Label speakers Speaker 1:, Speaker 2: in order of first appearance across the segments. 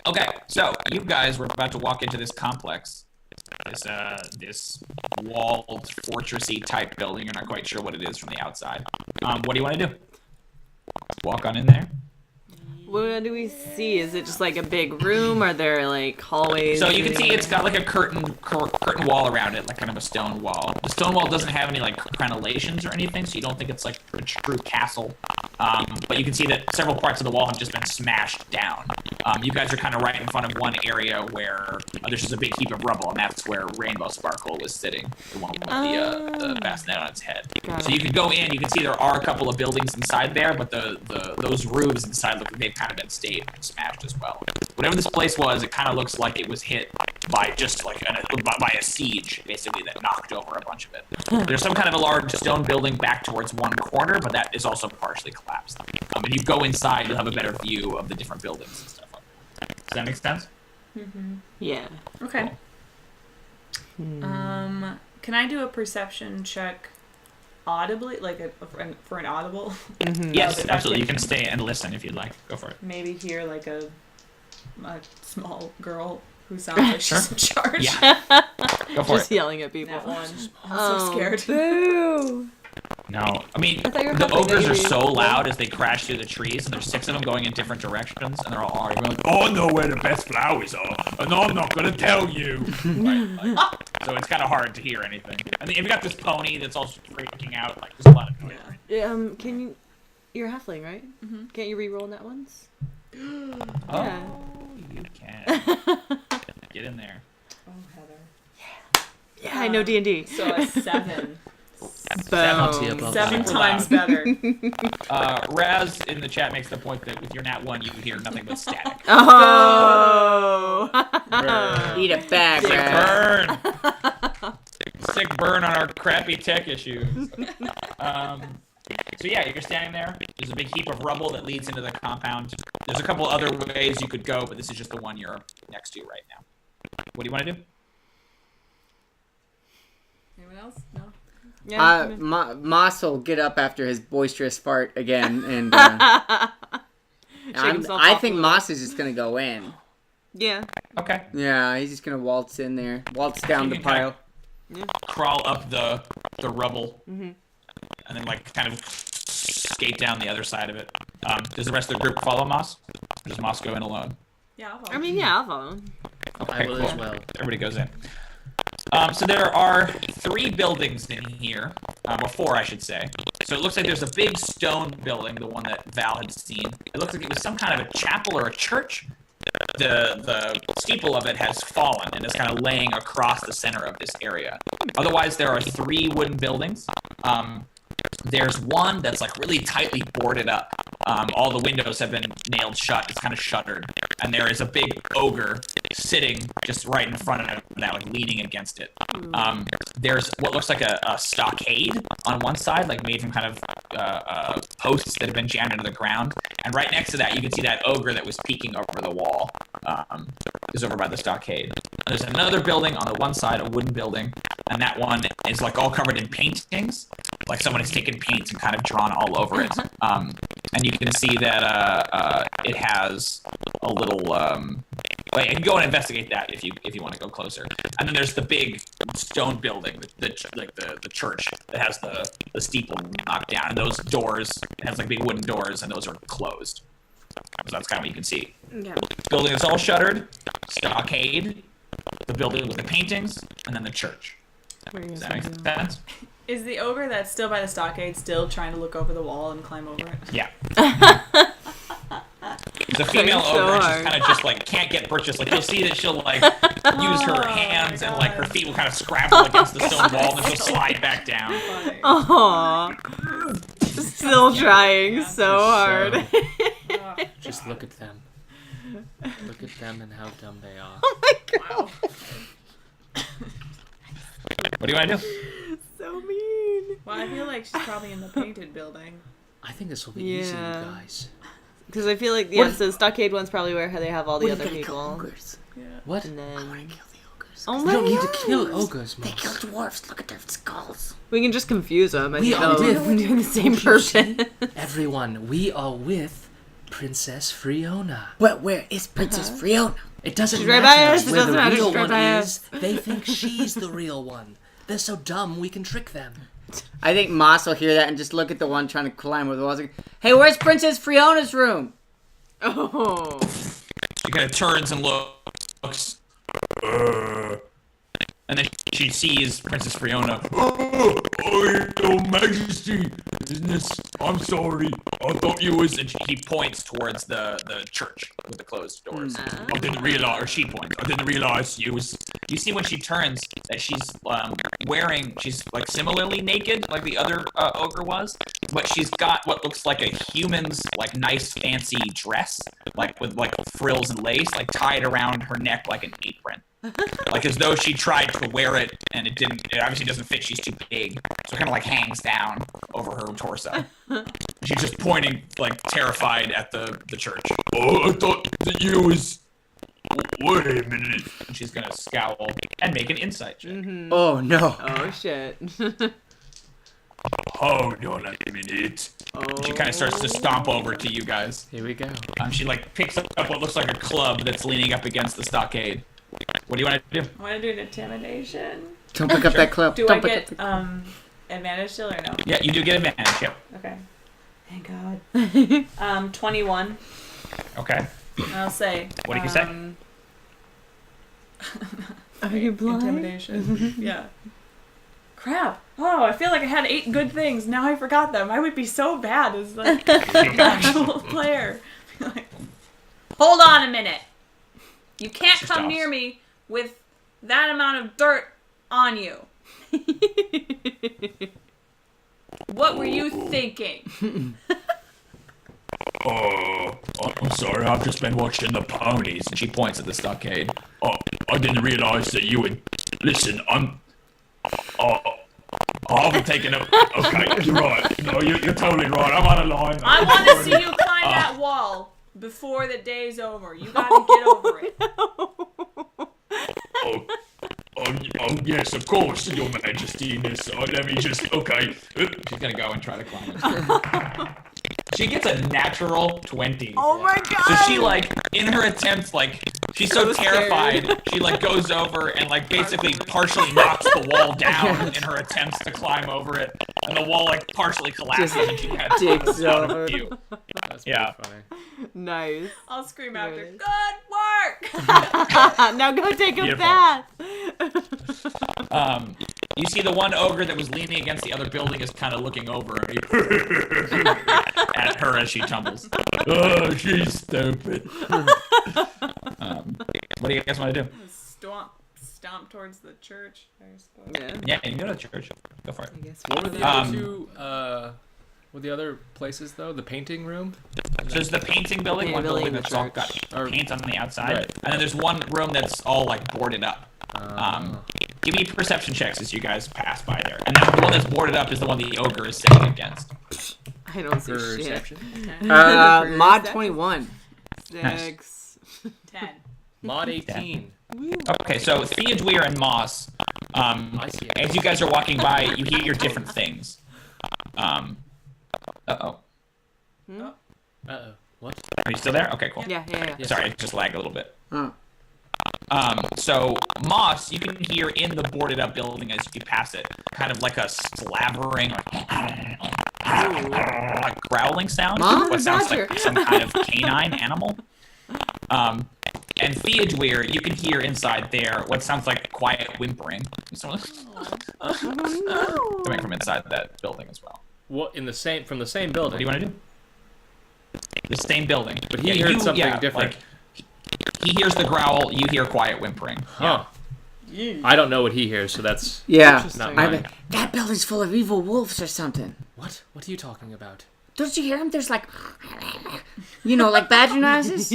Speaker 1: Okay, so you guys were about to walk into this complex. This walled, fortressy type building. You're not quite sure what it is from the outside. What do you want to do? Walk on in there.
Speaker 2: What do we see? Is it just like a big room? Are there like hallways?
Speaker 1: So you can see it's got like a curtain wall around it, like kind of a stone wall. The stone wall doesn't have any like crenellations or anything, so you don't think it's like a true castle. But you can see that several parts of the wall have just been smashed down. You guys are kind of right in front of one area where there's just a big heap of rubble, and that's where Rainbow Sparkle was sitting, the one with the bassinet on its head. So you can go in. You can see there are a couple of buildings inside there, but those roofs inside look like they've kind of been smashed as well. Whatever this place was, it kind of looks like it was hit by just like by a siege, basically, that knocked over a bunch of it. There's some kind of a large stone building back towards one corner, but that is also partially collapsed. And you go inside, you'll have a better view of the different buildings and stuff. Does that make sense?
Speaker 2: Mm-hmm. Yeah.
Speaker 3: Okay. Cool. Can I do a perception check audibly, like for an audible?
Speaker 2: Mm-hmm.
Speaker 1: Yes, absolutely. You can stay and listen if you'd like. Go for it.
Speaker 3: Maybe hear like a small girl who sounds like she's in charge.
Speaker 1: Yeah. Go for
Speaker 2: Just
Speaker 1: it.
Speaker 2: yelling at people.
Speaker 3: That one. I'm so scared.
Speaker 2: Boo!
Speaker 1: No, I mean,
Speaker 2: you were
Speaker 1: the
Speaker 2: hoping
Speaker 1: ogres are
Speaker 2: maybe-
Speaker 1: so loud as they crash through the trees, and there's 6 of them going in different directions, and they're all arguing like, "Oh, I know where the best flowers are, and I'm not gonna tell you." So it's kind of hard to hear anything. And if you got this pony that's all freaking out, like there's a lot of noise.
Speaker 2: Can you? You're a halfling, right?
Speaker 3: Mm-hmm.
Speaker 2: Can't you re-roll in that once?
Speaker 1: Oh, you can. Get in there.
Speaker 3: Oh, Heather.
Speaker 2: Yeah, I know D&D.
Speaker 3: So a 7.
Speaker 2: Boom.
Speaker 3: 7 times better.
Speaker 1: Raz in the chat makes the point that with your nat 1, you hear nothing but static.
Speaker 2: Oh!
Speaker 4: Eat it back,
Speaker 1: Sick
Speaker 4: man.
Speaker 1: burn. Sick burn on our crappy tech issues. So yeah, you're standing there. There's a big heap of rubble that leads into the compound. There's a couple other ways you could go, but this is just the one you're next to right now. What do you want to do?
Speaker 3: Anyone else? No.
Speaker 2: Yeah.
Speaker 4: Moss will get up after his boisterous fart again, and
Speaker 2: himself
Speaker 4: I
Speaker 2: off
Speaker 4: think
Speaker 2: a little.
Speaker 4: Moss is just gonna go in.
Speaker 2: Yeah.
Speaker 1: Okay.
Speaker 4: Yeah, he's just gonna waltz in there, waltz down the
Speaker 1: You can kind
Speaker 4: pile.
Speaker 1: Crawl up the rubble,
Speaker 2: Mm-hmm.
Speaker 1: and then like kind of skate down the other side of it. Does the rest of the group follow Moss? Or does Moss go in alone?
Speaker 3: Yeah, I'll follow.
Speaker 2: I mean, yeah, I'll follow.
Speaker 1: Okay,
Speaker 4: I will
Speaker 1: cool.
Speaker 4: as well.
Speaker 1: Everybody goes in. So there are 3 buildings in here, or 4, I should say. So it looks like there's a big stone building, the one that Val had seen. It looks like it was some kind of a chapel or a church. The steeple of it has fallen and is kind of laying across the center of this area. Otherwise, there are 3 wooden buildings. There's one that's like really tightly boarded up. All the windows have been nailed shut. It's kind of shuttered. And there is a big ogre sitting just right in front of it, that, like leaning against it. There's what looks like a stockade on one side, like made from kind of posts that have been jammed into the ground. And right next to that, you can see that ogre that was peeking over the wall. Is over by the stockade. And there's another building on the one side, a wooden building, and that one is like all covered in paintings. Like someone has taken paint and kind of drawn all over it. And you can see that it has a little. Like, you can go and investigate that if you want to go closer. And then there's the big stone building, the church that has the steeple knocked down, and those doors it has like big wooden doors, and those are closed. So that's kind of what you can see.
Speaker 2: Yeah.
Speaker 1: Building is all shuttered, stockade, the building with the paintings, and then the church. Does that make sense?
Speaker 3: Is the ogre that's still by the stockade still trying to look over the wall and climb over it?
Speaker 1: Yeah. The female
Speaker 2: So
Speaker 1: ogre,
Speaker 2: hard.
Speaker 1: she's kind of just like can't get purchased. Like you'll see that she'll like use her hands and like her feet will kind of scrabble against the stone wall, and then she'll slide back down.
Speaker 3: Funny.
Speaker 2: Aww. Still trying so hard.
Speaker 5: Just look at them. Look at them and how dumb they are.
Speaker 2: Oh my god.
Speaker 1: What do you want to do?
Speaker 2: So mean.
Speaker 3: Well, I feel like she's probably in the painted building.
Speaker 5: I think this will be easy, you
Speaker 2: Yeah.
Speaker 5: guys.
Speaker 2: Because I feel like, yeah, so the stockade one's probably where they have all the other people.
Speaker 4: Ogres.
Speaker 3: Yeah.
Speaker 5: What?
Speaker 2: And then...
Speaker 4: Kill the ogres.
Speaker 2: Oh
Speaker 5: We
Speaker 2: my
Speaker 5: don't need
Speaker 2: god.
Speaker 5: to kill ogres,
Speaker 4: They
Speaker 5: Moss.
Speaker 4: kill dwarfs. Look at their skulls.
Speaker 2: We can just confuse them. And
Speaker 5: We
Speaker 2: think,
Speaker 5: all
Speaker 2: oh,
Speaker 5: did.
Speaker 2: we're doing the same person.
Speaker 5: Everyone, we are with Princess Fiona.
Speaker 4: Well, where is Princess Fiona?
Speaker 5: It doesn't
Speaker 2: She's right by
Speaker 5: matter
Speaker 2: us, it
Speaker 5: where
Speaker 2: doesn't
Speaker 5: the
Speaker 2: matter,
Speaker 5: real
Speaker 2: she's right
Speaker 5: one
Speaker 2: by
Speaker 5: is. They think she's the real one. They're so dumb we can trick them.
Speaker 4: I think Moss will hear that and just look at the one trying to climb over the walls. Like, hey, where's Princess Fiona's room?
Speaker 2: Oh.
Speaker 1: She kind of turns and looks. And then she sees Princess Fiona. Oh, your majesty. I'm sorry. I thought you was... And he points towards the church with the closed doors. I didn't realize... Or she points. I didn't realize you was... You see when she turns that she's wearing... She's like similarly naked like the other ogre was. But she's got what looks like a human's like nice fancy dress. Like with like frills and lace. Like tied around her neck like an apron. Like as though she tried to wear it and it didn't. It obviously doesn't fit. She's too big, so it kind of like hangs down over her torso. She's just pointing like terrified at the church. Oh, I thought that you was. Wait a minute. And she's gonna scowl and make an insight check.
Speaker 2: Mm-hmm.
Speaker 4: Oh no.
Speaker 2: Oh shit.
Speaker 1: Hold on a minute.
Speaker 2: Oh.
Speaker 1: She kind of starts to stomp over to you guys.
Speaker 5: Here we go.
Speaker 1: She like picks up what looks like a club that's leaning up against the stockade. What do you want to do?
Speaker 3: I want to do an intimidation.
Speaker 4: Don't pick up that club.
Speaker 3: Do
Speaker 4: Don't
Speaker 3: I
Speaker 4: pick
Speaker 3: get
Speaker 4: up
Speaker 3: advantage still or no?
Speaker 1: Yeah, you do get advantage. Yep.
Speaker 3: Okay. Thank God. 21.
Speaker 1: Okay.
Speaker 3: I'll say.
Speaker 1: What do you say?
Speaker 2: Are you blind?
Speaker 3: Intimidation. Yeah. Crap. Oh, I feel like I had 8 good things. Now I forgot them. I would be so bad as like an actual player. Like, hold on a minute. You can't come near me with that amount of dirt on you. What were you thinking?
Speaker 1: Oh, I'm sorry. I've just been watching the ponies. And she points at the stockade. Oh, I didn't realize that you would. Listen, I've taken a. Okay, you're right. No, you're totally right. I'm on a line.
Speaker 3: I want to see you climb that wall before the day's over. You gotta get over it.
Speaker 1: Oh, yes, of course, Your Majesty. Let me just. Okay. She's gonna go and try to climb it. She gets a natural 20.
Speaker 2: Oh my god!
Speaker 1: So she, like, in her attempts, like, she's so terrified, she, like, goes over and, like, basically partially knocks the wall down in her attempts to climb over it. And the wall, like, partially collapses and she kind of
Speaker 4: digs
Speaker 1: out
Speaker 4: over.
Speaker 1: of view.
Speaker 5: That's
Speaker 1: Yeah.
Speaker 5: pretty funny.
Speaker 2: Nice.
Speaker 3: I'll scream after.
Speaker 2: Good.
Speaker 3: Good work.
Speaker 2: Now go take a
Speaker 1: Beautiful.
Speaker 2: bath.
Speaker 1: You see the one ogre that was leaning against the other building is kind of looking over at her as she tumbles. Oh, she's stupid. What do you guys want to do?
Speaker 3: Stomp towards the church, I suppose.
Speaker 2: Yeah.
Speaker 1: Yeah, you can go to the church. Go for it.
Speaker 2: I guess
Speaker 5: What were the other two? Were the other places though? The painting room.
Speaker 1: So there's the painting building,
Speaker 2: Yeah,
Speaker 1: one
Speaker 2: building
Speaker 1: building
Speaker 2: in the
Speaker 1: that's all
Speaker 2: church.
Speaker 1: got paint on the outside,
Speaker 5: Right.
Speaker 1: and then there's one room that's all like boarded up. Give me perception checks as you guys pass by there, and then the one that's boarded up is the one the ogre is sitting against.
Speaker 2: I don't see
Speaker 5: Perception.
Speaker 2: shit.
Speaker 4: Mod 21.
Speaker 2: 6.
Speaker 3: 10.
Speaker 5: Mod 18.
Speaker 1: Okay, so Theodûir and Moss,
Speaker 5: I see.
Speaker 1: as you guys are walking by, you hear different things. Uh-oh.
Speaker 5: Uh-oh. What?
Speaker 1: Are you still there? Okay, cool.
Speaker 2: Yeah.
Speaker 1: Sorry, it just lagged a little bit.
Speaker 4: Oh.
Speaker 1: So Moss, you can hear in the boarded up building as you pass it, kind of like a slavering, like growling sound.
Speaker 2: Mom,
Speaker 1: What sounds
Speaker 2: Roger.
Speaker 1: like some kind of canine animal. And Theodûir, you can hear inside there what sounds like quiet whimpering. Someone coming from inside that building as well.
Speaker 5: What from the same
Speaker 1: What
Speaker 5: building?
Speaker 1: do you want to do? The same building.
Speaker 5: But he heard something different.
Speaker 1: Like, he hears the growl, you hear quiet whimpering.
Speaker 5: Huh. I don't know what he hears, so that's
Speaker 4: Yeah.
Speaker 5: not
Speaker 4: I
Speaker 5: mine.
Speaker 4: bet that building's full of evil wolves or something.
Speaker 5: What? What are you talking about?
Speaker 4: Don't you hear him? There's like, like badger noises.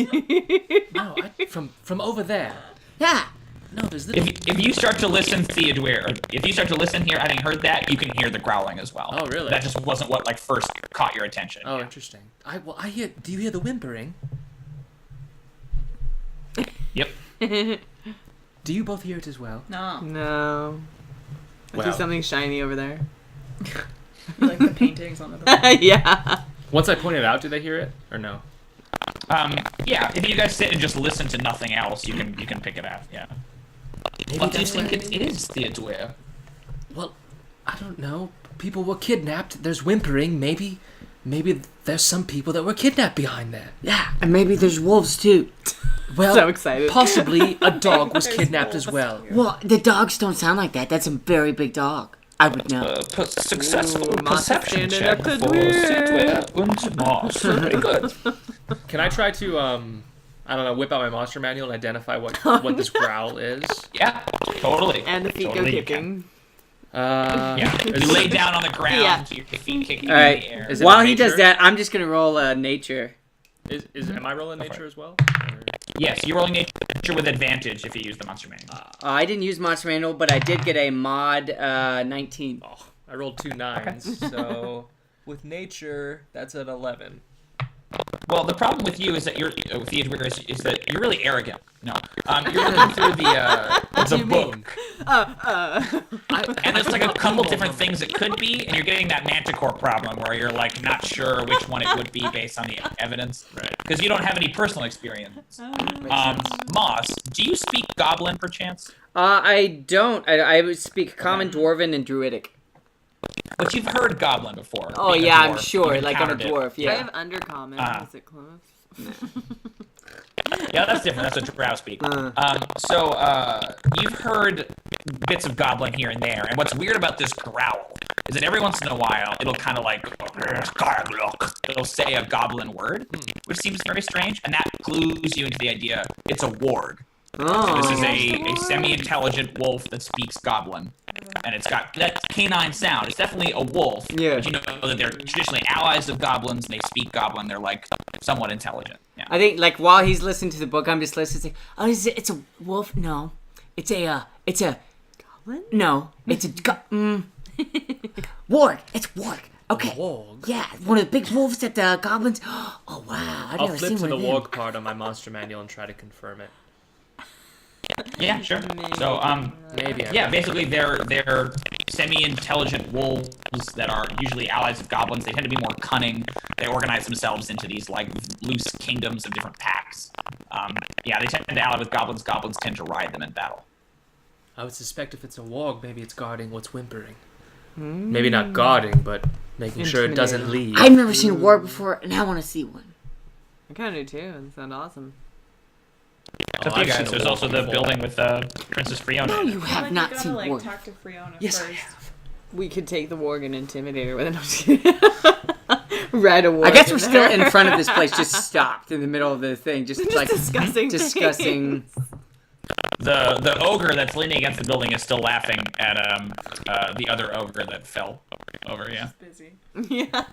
Speaker 5: No, from over there.
Speaker 4: Yeah.
Speaker 5: No, there's little.
Speaker 1: If you start to listen, Theodûir, or if you start to listen here, having heard that, you can hear the growling as well.
Speaker 5: Oh, really?
Speaker 1: That just wasn't what like first caught your attention.
Speaker 5: Oh, interesting. I hear. Do you hear the whimpering?
Speaker 1: Yep.
Speaker 5: Do you both hear it as well?
Speaker 3: No.
Speaker 2: No. I see
Speaker 5: Wow.
Speaker 2: something shiny over there.
Speaker 3: Like the paintings on the building.
Speaker 2: Yeah.
Speaker 5: Once I point it out, do they hear it or no?
Speaker 1: Yeah, if you guys sit and just listen to nothing else, you can pick it out. Yeah. What do you think it is, Theodûir?
Speaker 5: Well, I don't know. People were kidnapped. There's whimpering. Maybe there's some people that were kidnapped behind there.
Speaker 4: Yeah, and maybe there's wolves too.
Speaker 5: Well,
Speaker 2: So excited.
Speaker 5: possibly a dog was
Speaker 3: There's
Speaker 5: kidnapped as
Speaker 3: wolves.
Speaker 5: well.
Speaker 4: Well, the dogs don't sound like that. That's a very big dog. I would know.
Speaker 1: Successful
Speaker 2: Ooh, Master
Speaker 1: perception
Speaker 2: standing
Speaker 1: check
Speaker 2: up
Speaker 1: for
Speaker 2: could win.
Speaker 1: Theodûir und Mars. Very good.
Speaker 5: Can I try to I don't know, whip out my monster manual and identify what this growl is?
Speaker 1: Yeah, totally.
Speaker 2: And the feet
Speaker 1: Totally
Speaker 2: go
Speaker 1: you can.
Speaker 2: kicking.
Speaker 1: Yeah, you lay down on the ground,
Speaker 2: Yeah.
Speaker 1: your feet kicking
Speaker 4: All
Speaker 1: in
Speaker 4: right.
Speaker 1: the air.
Speaker 5: Is it
Speaker 4: While
Speaker 5: a
Speaker 4: he does
Speaker 5: nature?
Speaker 4: that, I'm just gonna roll nature.
Speaker 5: Am I rolling nature as well?
Speaker 1: Yes, you're rolling nature with advantage if you use the monster manual.
Speaker 4: I didn't use monster manual, but I did get a mod 19.
Speaker 5: Oh, I rolled 2 9s, so with nature, that's an 11.
Speaker 1: Well, the problem with you is that with Theodûir is that you're really arrogant. No, you're looking through the book, and there's like a couple different things it could be, and you're getting that manticore problem where you're like not sure which one it would be based on the evidence,
Speaker 5: Right.
Speaker 1: because you don't have any personal experience. Moss, do you speak Goblin perchance?
Speaker 4: I don't. I would speak Common, Dwarven, and Druidic.
Speaker 1: But you've heard Goblin before.
Speaker 4: Oh
Speaker 1: being a
Speaker 4: yeah, I'm
Speaker 1: dwarf.
Speaker 4: sure.
Speaker 1: You've
Speaker 4: Like I'm a
Speaker 1: encountered it.
Speaker 4: dwarf.
Speaker 2: I
Speaker 4: Yeah.
Speaker 2: have undercommon.
Speaker 1: Ah.
Speaker 2: Is it close?
Speaker 1: Yeah, that's different. That's a drow speak. So you've heard bits of Goblin here and there, and what's weird about this growl is that every once in a while it'll kind of like it'll say a Goblin word, which seems very strange, and that clues you into the idea it's a warg.
Speaker 4: Oh.
Speaker 1: This is a semi-intelligent wolf that speaks Goblin, and it's got that canine sound. It's definitely a wolf,
Speaker 4: Yeah.
Speaker 1: but you know that they're traditionally allies of goblins, and they speak Goblin. They're like somewhat intelligent. Yeah.
Speaker 4: I think like while he's listening to the book, I'm just listening. Oh, it's a wolf? No, it's a
Speaker 2: Goblin?
Speaker 4: no, it's a warg. It's warg. Okay.
Speaker 5: Warg?
Speaker 4: Yeah, one of the big wolves that the goblins. Oh wow, I've
Speaker 5: I'll
Speaker 4: never
Speaker 5: flip
Speaker 4: seen
Speaker 5: to
Speaker 4: one
Speaker 5: the
Speaker 4: of them.
Speaker 5: warg part on my monster manual and try to confirm it.
Speaker 1: Yeah, sure. So,
Speaker 5: Maybe.
Speaker 1: yeah, basically they're semi-intelligent wolves that are usually allies of goblins. They tend to be more cunning. They organize themselves into these like loose kingdoms of different packs. Yeah, they tend to ally with goblins. Goblins tend to ride them in battle.
Speaker 5: I would suspect if it's a warg, maybe it's guarding what's whimpering. Maybe not guarding, but making sure it doesn't leave.
Speaker 4: I've never seen a warg before, and I want to see one.
Speaker 2: I kind of do too. It sounds awesome.
Speaker 1: It's up to you guys. There's also the building with Princess Fiona.
Speaker 4: No,
Speaker 1: in it.
Speaker 4: you have not
Speaker 3: you gotta,
Speaker 4: seen
Speaker 3: like,
Speaker 4: warg.
Speaker 3: talk to Fiona
Speaker 5: Yes, I
Speaker 3: first.
Speaker 5: have.
Speaker 2: We could take the warg and intimidate her with an Ride a warg.
Speaker 4: I guess we're
Speaker 2: in
Speaker 4: still
Speaker 2: there.
Speaker 4: in front of this place, just stopped in the middle of the thing, just like
Speaker 2: discussing.
Speaker 4: discussing.
Speaker 1: The ogre that's leaning against the building is still laughing at the other ogre that fell over. Yeah.
Speaker 3: Busy.
Speaker 2: Yeah.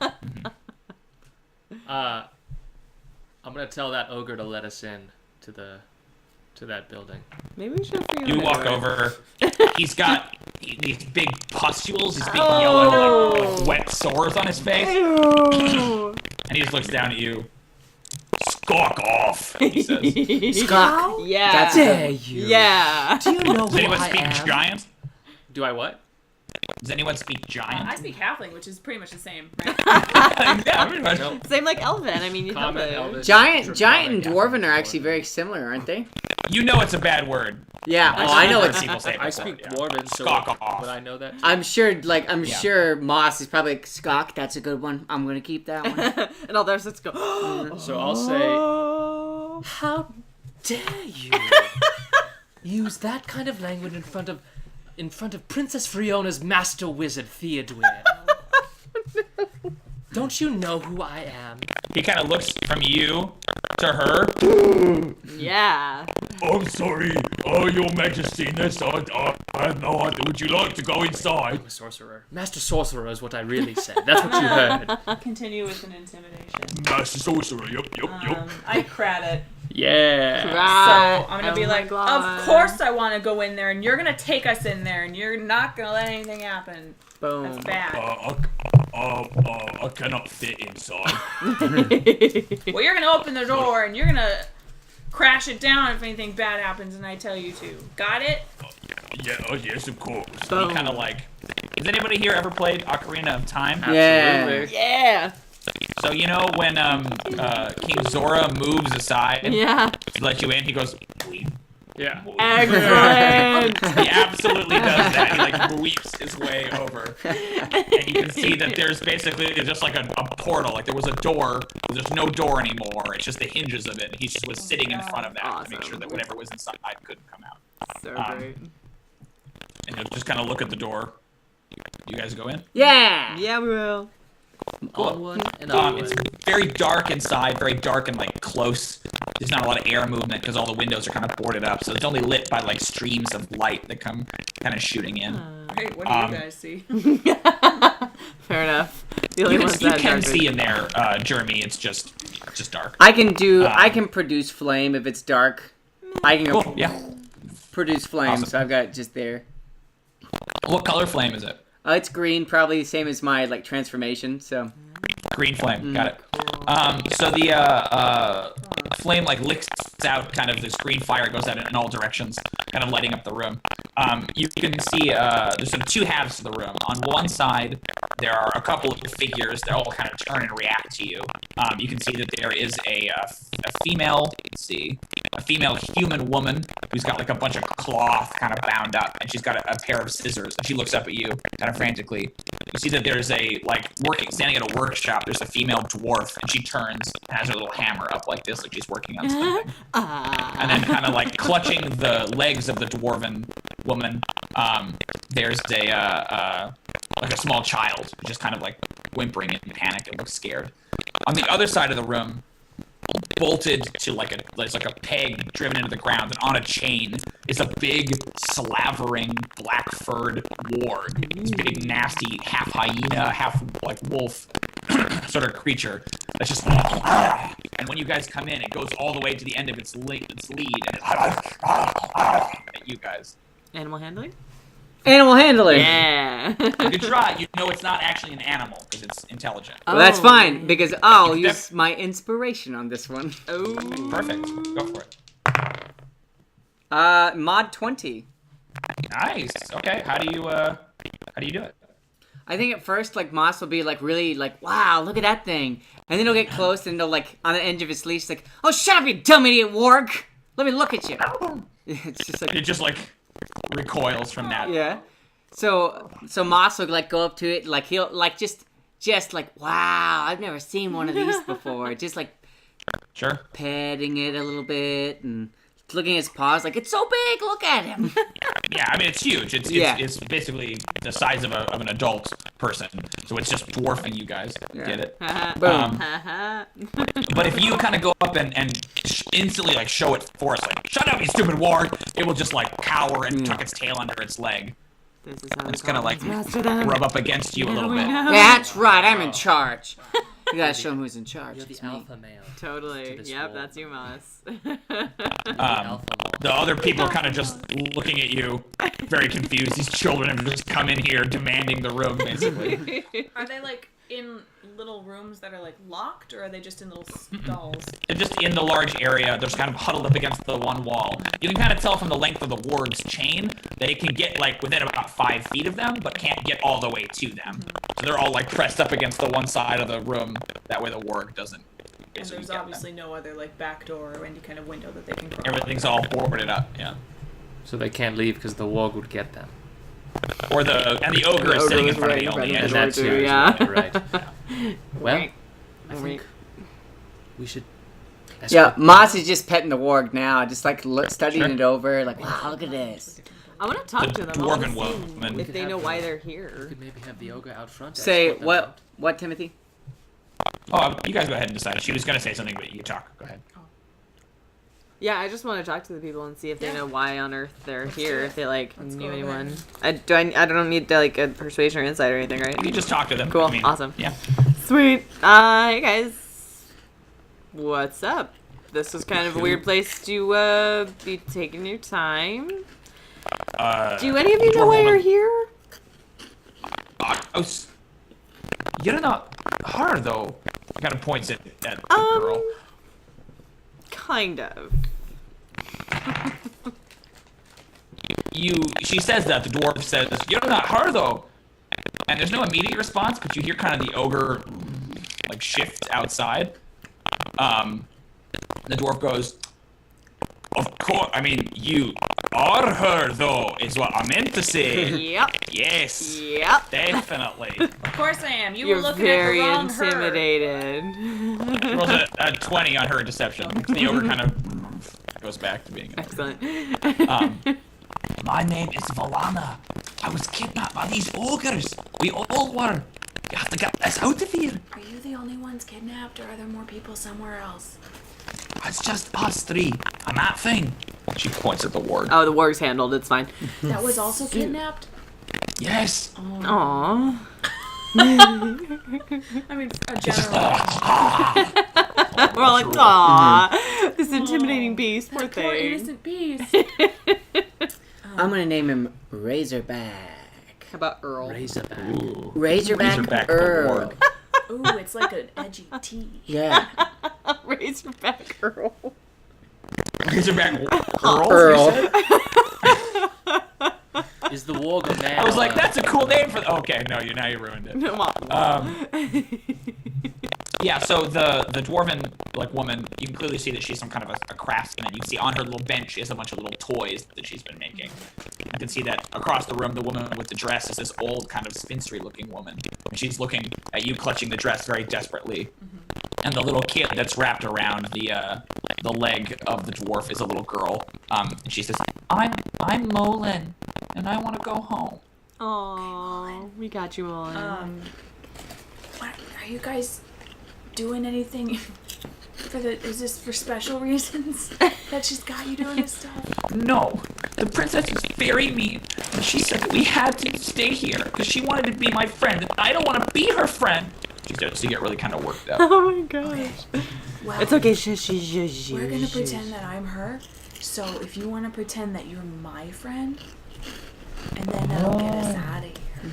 Speaker 5: I'm gonna tell that ogre to let us in to that building.
Speaker 2: Maybe we should.
Speaker 1: You walk over. He's got these big pustules, these big yellow, like, wet sores on his face,
Speaker 2: Ew.
Speaker 1: and he just looks down at you. Skulk off, he says.
Speaker 4: Skok.
Speaker 2: Yeah.
Speaker 4: That's
Speaker 5: Dare you?
Speaker 2: Yeah.
Speaker 5: Do you know
Speaker 1: Does
Speaker 5: who
Speaker 1: anyone
Speaker 5: I
Speaker 1: speak
Speaker 5: am?
Speaker 1: giant?
Speaker 5: Do I what?
Speaker 1: Does anyone speak
Speaker 3: I
Speaker 1: giant?
Speaker 3: speak Halfling, which is pretty much the same, right?
Speaker 1: Yeah, pretty much.
Speaker 5: No.
Speaker 2: Same like Elven. I mean, you have
Speaker 5: Common,
Speaker 2: it.
Speaker 5: Elvish,
Speaker 4: Giant and
Speaker 5: Draconic,
Speaker 4: Dwarven are
Speaker 5: yeah.
Speaker 4: actually very similar, aren't they?
Speaker 1: You know it's a bad word.
Speaker 4: Yeah.
Speaker 1: I've
Speaker 4: Oh, I
Speaker 1: seen
Speaker 4: know
Speaker 1: other
Speaker 4: it's.
Speaker 1: people say it
Speaker 5: I
Speaker 1: before,
Speaker 5: speak
Speaker 1: yeah.
Speaker 5: Dwarven, so
Speaker 1: Skok off.
Speaker 5: would I know that?
Speaker 4: I'm sure. Like I'm
Speaker 1: Yeah.
Speaker 4: sure Moss is probably like Skok. That's a good one. I'm gonna keep that one.
Speaker 2: And all their six go.
Speaker 5: So I'll say,
Speaker 2: Oh.
Speaker 5: how dare you use that kind of language in front of Princess Fiona's master wizard Theodûir? Don't you know who I am?
Speaker 1: He kind of looks from you to her.
Speaker 2: Yeah.
Speaker 1: I'm sorry, Your Majesty, I have no idea. Would you like to go inside?
Speaker 5: I'm a sorcerer. Master sorcerer is what I really said. That's what you heard.
Speaker 3: Continue with an intimidation.
Speaker 1: Master Sorcerer, yup.
Speaker 3: I crat it.
Speaker 5: Yeah.
Speaker 2: Right.
Speaker 3: So I'm gonna
Speaker 2: Oh
Speaker 3: be
Speaker 2: my
Speaker 3: like,
Speaker 2: God.
Speaker 3: of course I want to go in there, and you're gonna take us in there, and you're not gonna let anything happen.
Speaker 4: Boom.
Speaker 3: That's bad.
Speaker 1: I cannot fit inside.
Speaker 3: Well, you're gonna open the door, and you're gonna crash it down if anything bad happens, and I tell you to. Got it?
Speaker 1: Yeah, yes, of course.
Speaker 2: Boom.
Speaker 1: He kind of like. Has anybody here ever played Ocarina of Time?
Speaker 4: Yeah.
Speaker 5: Absolutely.
Speaker 2: Yeah.
Speaker 1: So you know when King Zora moves aside
Speaker 2: Yeah.
Speaker 1: to let you in, he goes, "Weep."
Speaker 5: Yeah.
Speaker 2: Excellent.
Speaker 1: He absolutely does that. He like weeps his way over, and you can see that there's basically just like a portal. Like there was a door, but there's no door anymore. It's just the hinges of it. He just was sitting in front of that to make sure that whatever was inside couldn't come out.
Speaker 2: So great.
Speaker 1: And he'll just kind of look at the door. You guys go in.
Speaker 4: Yeah.
Speaker 2: Yeah, we will.
Speaker 5: Onward and
Speaker 1: It's
Speaker 5: onward.
Speaker 1: very dark inside, very dark and like close. There's not a lot of air movement because all the windows are kind of boarded up, so it's only lit by like streams of light that come kind of shooting in.
Speaker 3: Hey, what do you guys see?
Speaker 2: Fair enough. The only
Speaker 1: You
Speaker 2: ones
Speaker 1: can, you
Speaker 2: that
Speaker 1: can
Speaker 2: dark
Speaker 1: see in there, Jrmi. It's just dark.
Speaker 4: I can produce flame if it's dark. I can go
Speaker 1: Cool. Yeah.
Speaker 4: produce flame,
Speaker 1: Awesome.
Speaker 4: so I've got it just there.
Speaker 1: What color flame is it?
Speaker 4: It's green, probably the same as my like transformation. So
Speaker 1: Green flame. Got it. So the flame like licks out, kind of this green fire goes out in all directions, kind of lighting up the room. You can see there's sort of two halves to the room. On one side, there are a couple of figures that all kind of turn and react to you. You can see that there is a female, let's see, a female human woman who's got like a bunch of cloth kind of bound up, and she's got a pair of scissors, and she looks up at you kind of frantically. You see that there's standing at a workshop, there's a female dwarf, and she turns and has her little hammer up like this, like she's working on something. And then kind of like clutching the legs of the dwarven woman, there's a small child, just kind of like whimpering in panic and looks scared. On the other side of the room, bolted to there's like a peg driven into the ground, and on a chain is a big slavering black furred warg. This big nasty half hyena, half like wolf sort of creature that's just and when you guys come in, it goes all the way to the end of its lead and it's at you guys.
Speaker 2: Animal handling?
Speaker 4: animal handling.
Speaker 2: Yeah.
Speaker 1: You can try. You know it's not actually an animal because it's intelligent.
Speaker 4: Well, that's
Speaker 2: Oh.
Speaker 4: fine because I'll use my inspiration on this one.
Speaker 2: Oh.
Speaker 1: Perfect. Go for it.
Speaker 4: Mod 20.
Speaker 1: Nice. Okay. How do you do it?
Speaker 4: I think at first, like, Moss will be, like, really, like, wow, look at that thing. And then he'll get close and he'll, like, on the edge of his leash, like, oh, shut up, you dumb idiot warg! Let me look at you. It's just like,
Speaker 1: It just like recoils from that.
Speaker 4: yeah. So Moss will, like, go up to it, like, he'll, like, just like, wow, I've never seen one of these before. Just, like,
Speaker 1: Sure.
Speaker 4: petting it a little bit and looking at his paws, like, it's so big, look at him.
Speaker 1: Yeah, I mean it's huge. It's basically the size of an adult person. So it's just dwarfing you guys.
Speaker 4: Yeah.
Speaker 1: Get it?
Speaker 4: Boom.
Speaker 1: But if you kind of go up and instantly like show it force, like shut up, you stupid warg, it will just like cower and tuck its tail under its leg.
Speaker 2: This is how
Speaker 1: It's gonna like
Speaker 2: faster than
Speaker 1: rub up against you a little bit.
Speaker 4: That's right, I'm in charge. You gotta show him who's in charge.
Speaker 5: You're the
Speaker 4: It's me.
Speaker 5: alpha male.
Speaker 2: Totally.
Speaker 5: this
Speaker 2: Yep,
Speaker 5: role.
Speaker 2: that's you, Moss.
Speaker 5: Alpha male.
Speaker 1: The other people are kind of just looking at you, very confused. These children have just come in here demanding the room, basically.
Speaker 3: Are they like in little rooms that are like locked, or are they just in little stalls?
Speaker 1: They're just in the large area. They're just kind of huddled up against the one wall. You can kind of tell from the length of the warg's chain they can get like within about 5 feet of them, but can't get all the way to them. So they're all like pressed up against the one side of the room. That way the warg doesn't.
Speaker 3: And
Speaker 1: basically
Speaker 3: there's
Speaker 1: get them.
Speaker 3: obviously no other like back door or any kind of window that they can crawl.
Speaker 1: Everything's all boarded up. Yeah.
Speaker 5: So they can't leave because the warg would get them.
Speaker 1: Or the ogre is sitting in front of the
Speaker 2: right
Speaker 1: only
Speaker 2: in
Speaker 1: edge.
Speaker 2: front
Speaker 5: And
Speaker 2: of
Speaker 5: that's
Speaker 2: the
Speaker 5: yours,
Speaker 2: yeah.
Speaker 5: right. Well,
Speaker 2: Right.
Speaker 5: I think we should.
Speaker 4: Yeah,
Speaker 5: escort-
Speaker 4: Moss is just petting the warg now, just like studying
Speaker 1: Sure.
Speaker 4: it over, like, wow, look at this.
Speaker 2: I want to talk
Speaker 1: The
Speaker 2: to them. I wanna
Speaker 1: dwarven
Speaker 2: see
Speaker 1: woman.
Speaker 2: if they know why they're here.
Speaker 5: Could maybe have the ogre out front. to
Speaker 4: Say,
Speaker 5: escort them out.
Speaker 4: what, Timothy?
Speaker 1: Oh, you guys go ahead and decide. She was gonna say something, but you talk. Go ahead.
Speaker 2: Yeah, I just want to talk to the people and see if they know why on earth they're here. If they like
Speaker 3: Let's
Speaker 2: knew
Speaker 3: go
Speaker 2: anyone.
Speaker 3: there.
Speaker 2: I don't need like a persuasion or insight or anything, right?
Speaker 1: You just talk to them.
Speaker 2: Cool.
Speaker 1: I mean,
Speaker 2: Awesome.
Speaker 1: Yeah.
Speaker 2: Sweet. Hey guys, what's up? This was kind of a weird place to be taking your time. Do any of you know why you're here?
Speaker 1: You're not her though. Kind of points at the girl.
Speaker 2: Kind of.
Speaker 1: She says that. The dwarf says, "You're not her though." And there's no immediate response, but you hear kind of the ogre like shift outside. The dwarf goes, "Of course, I mean, you are her, though, is what I meant to say."
Speaker 2: Yep.
Speaker 1: Yes.
Speaker 2: Yep.
Speaker 1: Definitely.
Speaker 3: Of course I am. You
Speaker 2: You're
Speaker 3: were looking
Speaker 2: very
Speaker 3: at the wrong
Speaker 2: intimidated.
Speaker 1: Rolls a 20 on her deception. The ogre kind of goes back to being.
Speaker 2: Excellent.
Speaker 1: My name is Valana. I was kidnapped by these ogres. We all were. You have to get us out of here.
Speaker 3: Are you the only ones kidnapped, or are there more people somewhere else?
Speaker 1: It's just us three and that thing. She points at the ward.
Speaker 2: Oh, the warg's handled. It's fine.
Speaker 3: That was also kidnapped?
Speaker 1: Yes.
Speaker 2: Aww.
Speaker 3: I mean, a general.
Speaker 2: We're all like, aww. This intimidating beast. Poor
Speaker 3: That poor
Speaker 2: thing.
Speaker 3: innocent beast.
Speaker 4: I'm gonna name him Razorback.
Speaker 2: How about Earl?
Speaker 5: Razorback.
Speaker 4: Razorback,
Speaker 1: Razorback the
Speaker 4: Earl.
Speaker 1: ward.
Speaker 3: Ooh, it's like an edgy T.
Speaker 4: Yeah.
Speaker 2: Razorback Earl.
Speaker 1: Razorback Earl.
Speaker 4: Earl.
Speaker 5: Is the warg a man?
Speaker 1: I was like,
Speaker 5: or-
Speaker 1: that's a cool name for. Okay, no, now you ruined it.
Speaker 2: Come on.
Speaker 1: Yeah, so the dwarven like woman, you can clearly see that she's some kind of a craftsman. And you can see on her little bench is a bunch of little toys that she's been making. You can see that across the room, the woman with the dress is this old kind of spinstery-looking woman, and she's looking at you, clutching the dress very desperately. And the little kid that's wrapped around the leg of the dwarf is a little girl. And she says, "I'm Molin, and I want to go home."
Speaker 2: Aww. We got you on.
Speaker 3: What, are you guys doing anything is this for special reasons that she's got you doing this stuff?
Speaker 1: No, the princess was very mean, and she said that we had to stay here because she wanted to be my friend, and I don't want to be her friend. She starts to get really kind of worked up.
Speaker 2: Oh my gosh.
Speaker 3: Well,
Speaker 2: It's okay. Shush.
Speaker 3: we're gonna pretend that I'm her. So if you want to pretend that you're my friend, and then that'll get us out of here.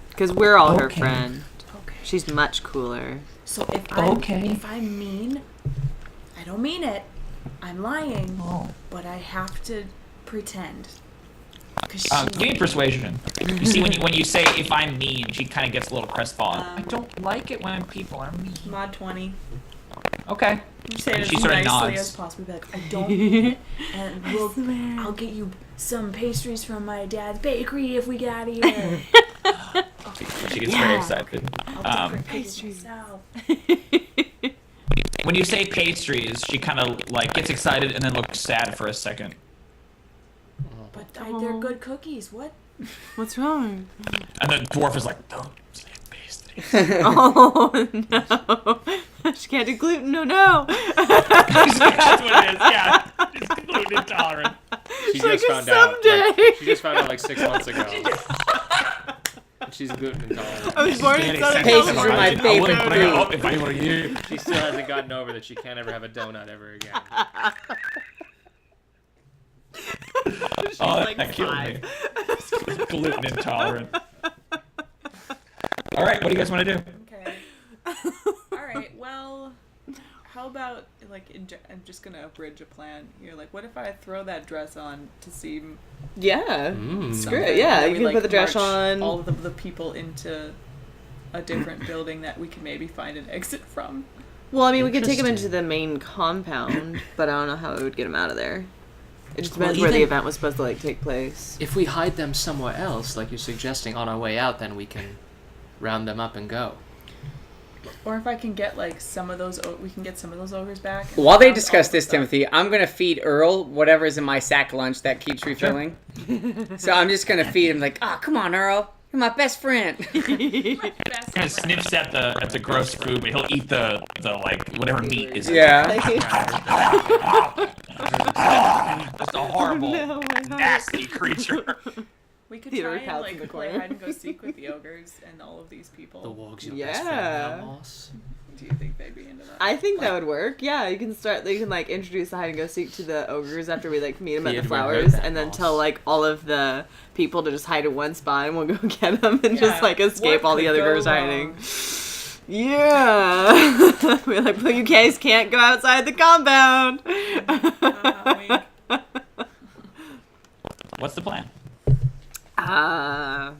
Speaker 2: Because we're all her
Speaker 1: Okay.
Speaker 2: friend.
Speaker 3: Okay.
Speaker 2: She's much cooler.
Speaker 3: So if I'm mean, I don't mean it. I'm lying, but I have to pretend.
Speaker 1: Give me persuasion. You see, when you say "if I'm mean," she kind of gets a little crestfallen. I don't like it when people are mean.
Speaker 3: Mod 20.
Speaker 1: Okay.
Speaker 3: You say it as
Speaker 1: She sort of
Speaker 3: nicely
Speaker 1: nods.
Speaker 3: as possible. Be like, I don't mean it, and I'll get you some pastries from my dad's bakery if we get out of here.
Speaker 1: She gets very excited.
Speaker 3: I'll do pastries myself.
Speaker 1: When you say pastries, she kind of like gets excited and then looks sad for a second.
Speaker 3: But they're good cookies. What?
Speaker 2: What's wrong?
Speaker 1: And the dwarf is like, "Don't say pastries."
Speaker 2: Oh no. She can't do gluten. No.
Speaker 1: That's what it is. Yeah, she's gluten intolerant.
Speaker 5: She
Speaker 2: like,
Speaker 5: just found out.
Speaker 2: "Someday."
Speaker 5: She just found out like 6 months ago. She's gluten intolerant.
Speaker 2: I was born in Southern
Speaker 4: Pastries are
Speaker 2: California.
Speaker 4: my
Speaker 1: I
Speaker 4: favorite
Speaker 1: wouldn't bring it
Speaker 4: food.
Speaker 1: up if I were you.
Speaker 5: She still hasn't gotten over that she can't ever have a donut ever again.
Speaker 1: Oh,
Speaker 2: like
Speaker 1: that killed me.
Speaker 2: 5.
Speaker 1: Gluten intolerant. All right, what do you guys want to do?
Speaker 3: Okay. All right. Well, how about like I'm just gonna abridge a plan here. Like, what if I throw that dress on to seem
Speaker 2: Yeah.
Speaker 5: Mm.
Speaker 2: Screw it. Yeah,
Speaker 3: that
Speaker 2: you
Speaker 3: we,
Speaker 2: can
Speaker 3: like,
Speaker 2: put the dress
Speaker 3: march
Speaker 2: on.
Speaker 3: all of the people into a different building that we can maybe find an exit from.
Speaker 2: Well, I mean, we could take him into
Speaker 5: Interesting.
Speaker 2: the main compound, but I don't know how we would get him out of there. It just
Speaker 5: Well,
Speaker 2: depends where the
Speaker 5: even-
Speaker 2: event was supposed to like take place.
Speaker 5: If we hide them somewhere else, like you're suggesting, on our way out, then we can round them up and go.
Speaker 3: Or if I can get like some of those, we can get some of those ogres back. and
Speaker 4: While they
Speaker 3: round
Speaker 4: discuss
Speaker 3: all
Speaker 4: this,
Speaker 3: the stuff.
Speaker 4: Timothy, I'm gonna feed Earl whatever's in my sack lunch that keeps refilling. So I'm just gonna feed him like, "Oh, come on, Earl, you're my best friend."
Speaker 3: Best
Speaker 1: Kind of sniffs at the gross food, but he'll eat the like whatever meat is. in
Speaker 4: Yeah.
Speaker 1: Just a horrible,
Speaker 2: No, my heart.
Speaker 1: nasty creature.
Speaker 3: We could
Speaker 2: Theodûir
Speaker 3: try and
Speaker 2: pouts in the
Speaker 3: like play
Speaker 2: corner.
Speaker 3: hide and go seek with the ogres and all of these people.
Speaker 5: The warg's your
Speaker 2: Yeah.
Speaker 5: best friend now, Moss.
Speaker 3: Do you think they'd be into that?
Speaker 2: I think that would work. Yeah, you can start. You can like introduce the hide and go seek to the ogres after we like meet them at the
Speaker 5: Theodûir
Speaker 2: flowers,
Speaker 5: heard that,
Speaker 2: and then
Speaker 5: boss.
Speaker 2: tell like all of the people to just hide in one spot, and we'll go get them and just
Speaker 3: Yeah.
Speaker 2: like escape
Speaker 3: What
Speaker 2: all the
Speaker 3: could
Speaker 2: other
Speaker 3: go
Speaker 2: girls
Speaker 3: wrong?
Speaker 2: hiding. Yeah, we're like, well, you guys can't go outside the compound.
Speaker 3: Wink.
Speaker 1: What's the plan?
Speaker 3: I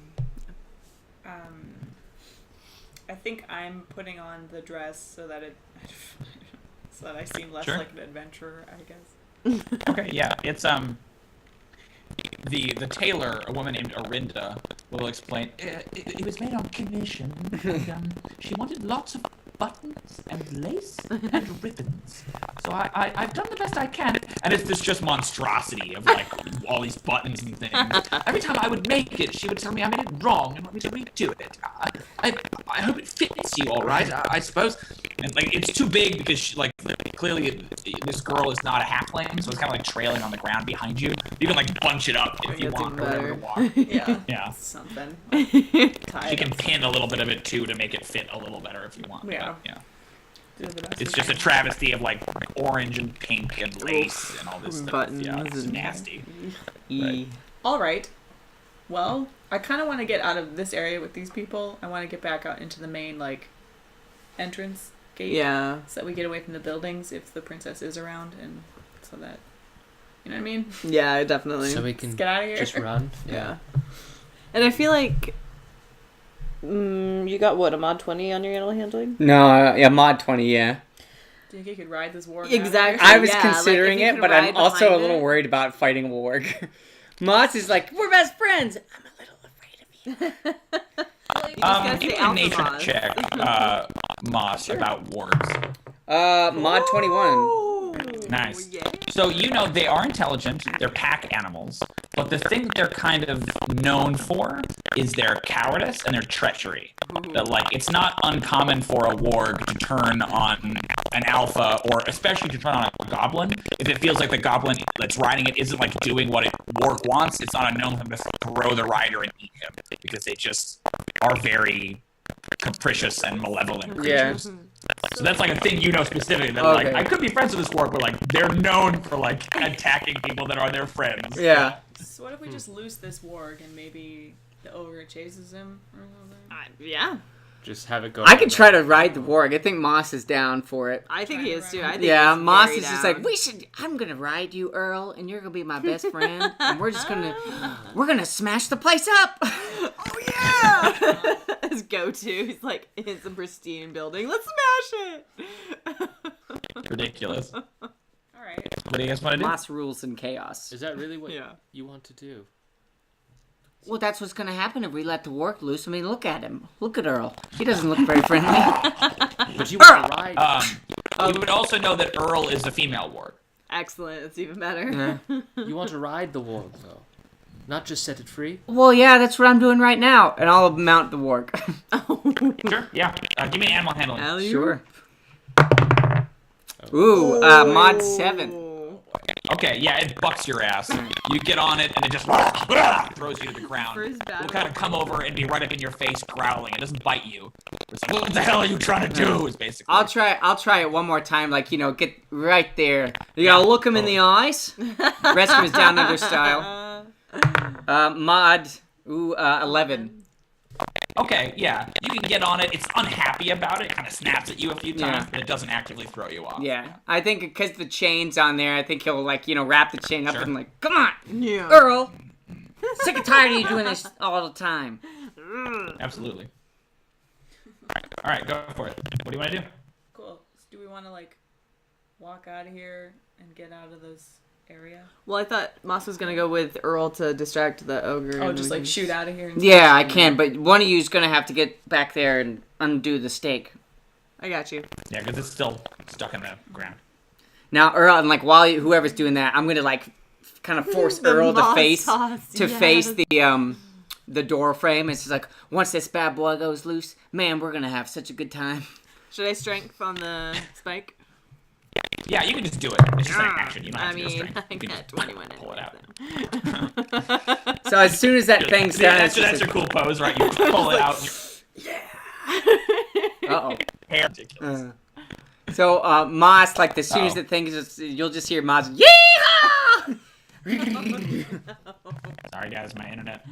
Speaker 3: think I time putting on the dress so that I seem less
Speaker 1: Sure.
Speaker 3: like an adventurer, I guess.
Speaker 1: Okay, yeah, it's the tailor, a woman named Orinda, will explain. It was made on commission, and she wanted lots of buttons and lace and ribbons. So I've done the best I can, and it's this just monstrosity of like all these buttons and things. Every time I would make it, she would tell me I made it wrong and want me to redo it. I hope it fits you all right. I suppose. And like it's too big because she, like clearly this girl is not a halfling, so it's kind of like trailing on the ground behind you. You can like bunch it up if you
Speaker 2: That's
Speaker 1: want
Speaker 2: even
Speaker 1: or whatever to
Speaker 2: better.
Speaker 1: walk.
Speaker 3: Yeah.
Speaker 1: Yeah.
Speaker 3: Something.
Speaker 1: She
Speaker 3: Tied
Speaker 1: can
Speaker 3: up.
Speaker 1: pin a little bit of it too to make it fit a little better if you want.
Speaker 3: Yeah.
Speaker 1: But, yeah.
Speaker 3: Do the best
Speaker 1: It's
Speaker 3: we
Speaker 1: just a
Speaker 3: can.
Speaker 1: travesty of like orange and pink and lace and all this stuff.
Speaker 2: Buttons
Speaker 1: Yeah, it's
Speaker 2: and-
Speaker 1: nasty.
Speaker 2: E.
Speaker 3: All right. Well, I kind of want to get out of this area with these people. I want to get back out into the main like entrance gate.
Speaker 2: Yeah.
Speaker 3: So that we get away from the buildings if the princess is around, and so that you know what I mean.
Speaker 2: Yeah, definitely.
Speaker 5: So we
Speaker 3: Let's
Speaker 5: can
Speaker 3: get out of here.
Speaker 5: just run.
Speaker 2: Yeah. And I feel like you got what, a mod 20 on your animal handling?
Speaker 4: No, yeah, mod 20, yeah.
Speaker 3: Do you think you could ride this warg?
Speaker 2: Exactly.
Speaker 4: I was
Speaker 2: Yeah, like,
Speaker 4: considering
Speaker 2: if you
Speaker 4: it,
Speaker 2: could
Speaker 4: but I'm
Speaker 2: ride
Speaker 4: also a
Speaker 2: behind
Speaker 4: little
Speaker 2: it.
Speaker 4: worried about fighting a warg. Moss is like, we're best friends. I'm a little afraid of you.
Speaker 2: gotta
Speaker 1: Give
Speaker 2: say
Speaker 1: me a
Speaker 2: alpha
Speaker 1: nature
Speaker 2: Moss.
Speaker 1: check, Moss, about wargs.
Speaker 4: Mod 21.
Speaker 1: Nice.
Speaker 2: Yeah.
Speaker 1: So you know they are intelligent. They're pack animals, but the thing that they're kind of known for is their cowardice and their treachery. That like it's not uncommon for a warg to turn on an alpha, or especially to turn on a goblin, if it feels like the goblin that's riding it isn't like doing what it warg wants. It's not unknown for them to throw the rider and eat him because they just are very capricious and malevolent
Speaker 4: Yeah.
Speaker 1: creatures. So that's like a thing you know specifically. That like
Speaker 4: Okay.
Speaker 1: I could be friends with this warg, but like they're known for like attacking people that are their friends.
Speaker 4: Yeah.
Speaker 3: So what if we just loose this warg and maybe the ogre chases him or something?
Speaker 2: Yeah.
Speaker 5: Just have it go.
Speaker 4: I could try to ride the warg. I think Moss is down for it.
Speaker 2: I think he is too. I think
Speaker 4: Yeah,
Speaker 2: he's
Speaker 4: Moss
Speaker 2: very
Speaker 4: is just
Speaker 2: down.
Speaker 4: like, I'm gonna ride you, Earl, and you're gonna be my best friend, and we're gonna smash the place up.
Speaker 2: Oh yeah! His go-to. He's like, it's a pristine building. Let's smash it.
Speaker 1: Ridiculous.
Speaker 3: All right.
Speaker 1: What do you guys want to do?
Speaker 4: Moss rules in chaos.
Speaker 5: Is that really what
Speaker 2: Yeah.
Speaker 5: you want to do?
Speaker 4: Well, that's what's gonna happen if we let the warg loose. I mean, look at him. Look at Earl. He doesn't look very friendly.
Speaker 5: But you want to ride.
Speaker 1: You would also know that Earl is a female warg.
Speaker 2: Excellent. It's even better.
Speaker 5: You want to ride the warg though, not just set it free.
Speaker 4: Well, yeah, that's what I'm doing right now, and I'll mount the warg.
Speaker 1: Sure. Yeah. Give me an animal handling.
Speaker 2: Alley-oop.
Speaker 4: Sure. Ooh, mod 7.
Speaker 1: Okay, yeah, it bucks your ass. You get on it, and it just throws you to the ground.
Speaker 2: First battle.
Speaker 1: It'll kind of come over and be right up in your face, growling. It doesn't bite you. It's like, what the hell are you trying to do? Is basically.
Speaker 4: I'll try it one more time, like, get right there. You gotta look him in the eyes. Rescue is down under style. Mod, 11.
Speaker 1: Okay, yeah, you can get on it. It's unhappy about it. It kind of snaps at you a few times, but it doesn't actively throw you off.
Speaker 4: Yeah, I think because the chain's on there, I think he'll, wrap the chain up
Speaker 1: Sure.
Speaker 4: and, come on,
Speaker 2: Yeah.
Speaker 4: Earl. Sick and tired of you doing this all the time.
Speaker 1: Absolutely. All right, go for it. What do you want to do?
Speaker 3: Cool. So do we want to walk out of here and get out of this area?
Speaker 2: Well, I thought Moss was gonna go with Earl to distract the ogre.
Speaker 3: Oh,
Speaker 2: and
Speaker 3: just
Speaker 2: we can-
Speaker 3: shoot out of here. And
Speaker 4: Yeah, I can, but one of you's gonna have to get back there and undo the stake.
Speaker 2: I got you.
Speaker 1: Yeah, because it's still stuck in the ground.
Speaker 4: Now, Earl, and while whoever's doing that, I'm gonna kind of force
Speaker 2: The
Speaker 4: Earl to
Speaker 2: moss
Speaker 4: face
Speaker 2: toss,
Speaker 4: to
Speaker 2: yes.
Speaker 4: face the door frame. It's just like, once this bad boy goes loose, man, we're gonna have such a good time.
Speaker 2: Should I strength on the spike?
Speaker 1: Yeah, you can just do it. It's just an action. You don't have
Speaker 2: I
Speaker 1: to go
Speaker 2: mean,
Speaker 1: straight.
Speaker 2: I
Speaker 1: You can
Speaker 2: got
Speaker 1: just
Speaker 2: 21
Speaker 1: pull it
Speaker 2: anyway,
Speaker 1: out.
Speaker 2: so.
Speaker 4: So as soon as that thing's done,
Speaker 1: Yeah,
Speaker 4: it's
Speaker 1: that's your
Speaker 4: just
Speaker 1: cool pose, right? You pull it out.
Speaker 4: uh-oh.
Speaker 1: Hair ridiculous.
Speaker 4: So Moss, as soon as
Speaker 1: Uh-oh.
Speaker 4: the thing is, you'll just hear Moss, yeehaw!
Speaker 1: Sorry, guys, my internet.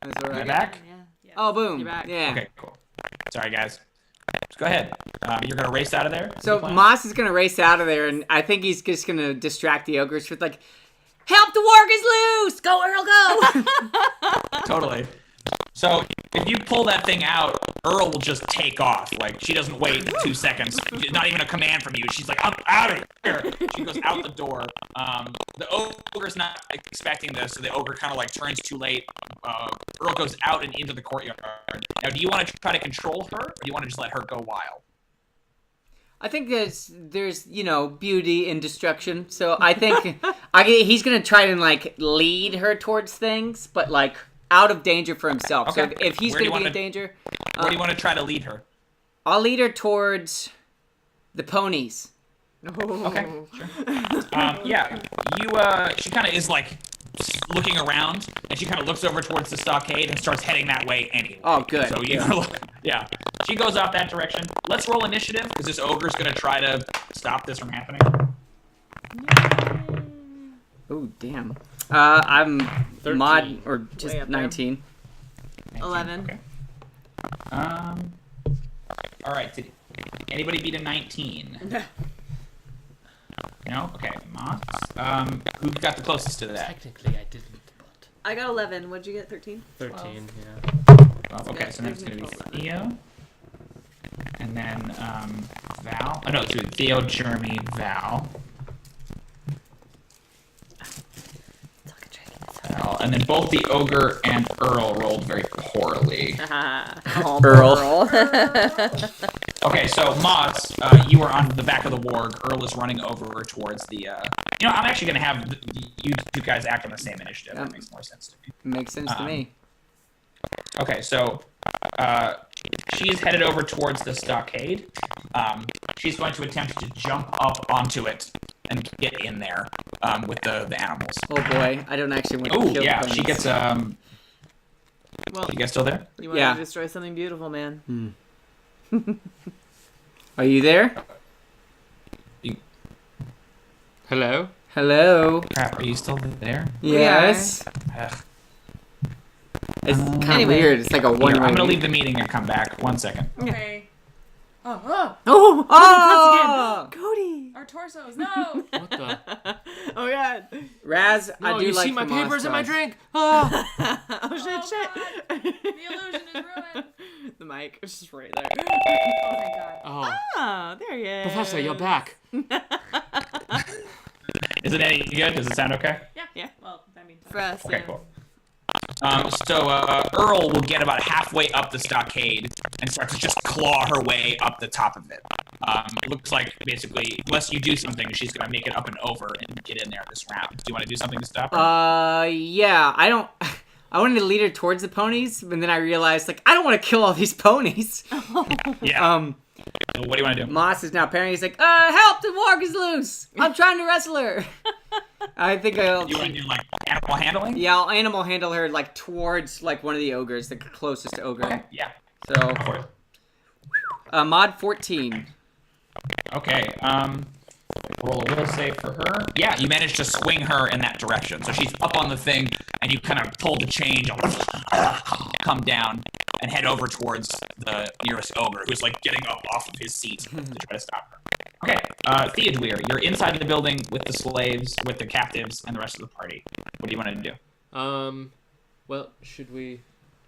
Speaker 4: That's all
Speaker 1: Am I
Speaker 4: right.
Speaker 1: back?
Speaker 2: Yeah.
Speaker 4: Oh, boom.
Speaker 2: You're back.
Speaker 4: Yeah.
Speaker 1: Okay, cool. Sorry, guys. Just go ahead. You're gonna race out of there?
Speaker 4: So Moss is gonna race out of there, and I think he's just gonna distract the ogres with help! The warg is loose! Go, Earl, go!
Speaker 1: Totally. So if you pull that thing out, Earl will just take off. Like, she doesn't wait 2 seconds. Not even a command from you. She's like, I'm out of here. She goes out the door. The ogre's not expecting this, so the ogre kind of like turns too late. Earl goes out and into the courtyard. Now, do you want to try to control her, or do you want to just let her go wild?
Speaker 4: I think there's beauty in destruction. So I think he's gonna try and like lead her towards things, but like out of danger for himself.
Speaker 1: Okay.
Speaker 4: So if he's gonna be in danger,
Speaker 1: where do you want to try to lead her?
Speaker 4: I'll lead her towards the ponies.
Speaker 1: Okay, sure. Yeah, she kind of is like looking around, and she kind of looks over towards the stockade and starts heading that way anyway.
Speaker 4: Oh, good.
Speaker 1: So yeah, she goes off that direction. Let's roll initiative, because this ogre's gonna try to stop this from happening.
Speaker 4: Oh, damn. I'm
Speaker 5: 13.
Speaker 4: mod or just
Speaker 2: Way up
Speaker 4: 19.
Speaker 2: 11.
Speaker 1: Okay. All right. Did anybody beat a 19? No? Okay, Moss. Who got the closest to that?
Speaker 5: Technically, I didn't, but
Speaker 2: I got 11. What'd you get? 13?
Speaker 5: 13. Yeah.
Speaker 1: Well, okay, so that's going to be Theo. And then Val. Oh, no, it's Theo, Jrmi, Val. Val. And then both the Ogre and Earl rolled very poorly.
Speaker 4: Earl.
Speaker 1: Okay, so Moss, you are on the back of the warg. Earl is running over towards the... I'm actually going to have you two guys act on the same initiative. That makes more sense to me.
Speaker 4: Makes sense to me.
Speaker 1: Okay, so she's headed over towards the stockade. She's going to attempt to jump up onto it and get in there with the animals.
Speaker 4: Oh boy, I don't actually want to
Speaker 1: Oh,
Speaker 4: kill
Speaker 1: yeah,
Speaker 4: ponies.
Speaker 1: she gets...
Speaker 2: Well,
Speaker 1: you guys still there?
Speaker 2: you want
Speaker 4: Yeah.
Speaker 2: to destroy something beautiful, man.
Speaker 4: Are you there?
Speaker 5: Hello?
Speaker 4: Hello?
Speaker 1: Crap, are you still there?
Speaker 4: Yes.
Speaker 1: Ugh.
Speaker 4: It's kind of
Speaker 2: Anyway.
Speaker 4: weird. It's like a
Speaker 1: Here,
Speaker 4: one-way.
Speaker 1: I'm going to leave the meeting and come back. 1 second.
Speaker 3: Okay. Oh,
Speaker 2: Oh!
Speaker 4: Oh!
Speaker 2: Cody!
Speaker 3: our torsos. No.
Speaker 5: What the?
Speaker 2: Oh, God.
Speaker 4: Raz,
Speaker 5: No,
Speaker 4: I do
Speaker 5: you
Speaker 4: like
Speaker 5: see my
Speaker 4: the moss
Speaker 5: papers in my
Speaker 4: cross.
Speaker 5: drink. Oh.
Speaker 2: Oh, shit.
Speaker 3: The illusion is ruined.
Speaker 2: The mic is just right there.
Speaker 3: Oh, thank God.
Speaker 5: Oh.
Speaker 2: Oh, there he is.
Speaker 5: Professor, you're back.
Speaker 1: Is it any good? Does it sound okay?
Speaker 2: Yeah.
Speaker 3: Well, I mean.
Speaker 2: For us,
Speaker 1: Okay,
Speaker 2: yeah.
Speaker 1: cool. So Earl will get about halfway up the stockade and start to just claw her way up the top of it. It looks like, basically, unless you do something, she's going to make it up and over and get in there this round. Do you want to do something to stop her?
Speaker 4: Yeah, I wanted to lead her towards the ponies, and then I realized, like, I don't want to kill all these ponies.
Speaker 1: Yeah. What do you want to do?
Speaker 4: Moss is now parrying. He's like, help, the warg is loose. I'm trying to wrestle her. I think I'll...
Speaker 1: You want to do, like, animal handling?
Speaker 4: Yeah, I'll animal handle her, like, towards, like, one of the ogres, the closest ogre.
Speaker 1: Okay, yeah.
Speaker 4: So,
Speaker 1: Go for it.
Speaker 4: mod 14.
Speaker 1: Okay, roll a will save for her. Yeah, you managed to swing her in that direction. So she's up on the thing, and you kind of pull the change, come down, and head over towards the nearest ogre, who's, like, getting up off of his seat to try to stop her. Okay, Theodûir, you're inside the building with the slaves, with the captives, and the rest of the party. What do you want to do?
Speaker 5: Well, should we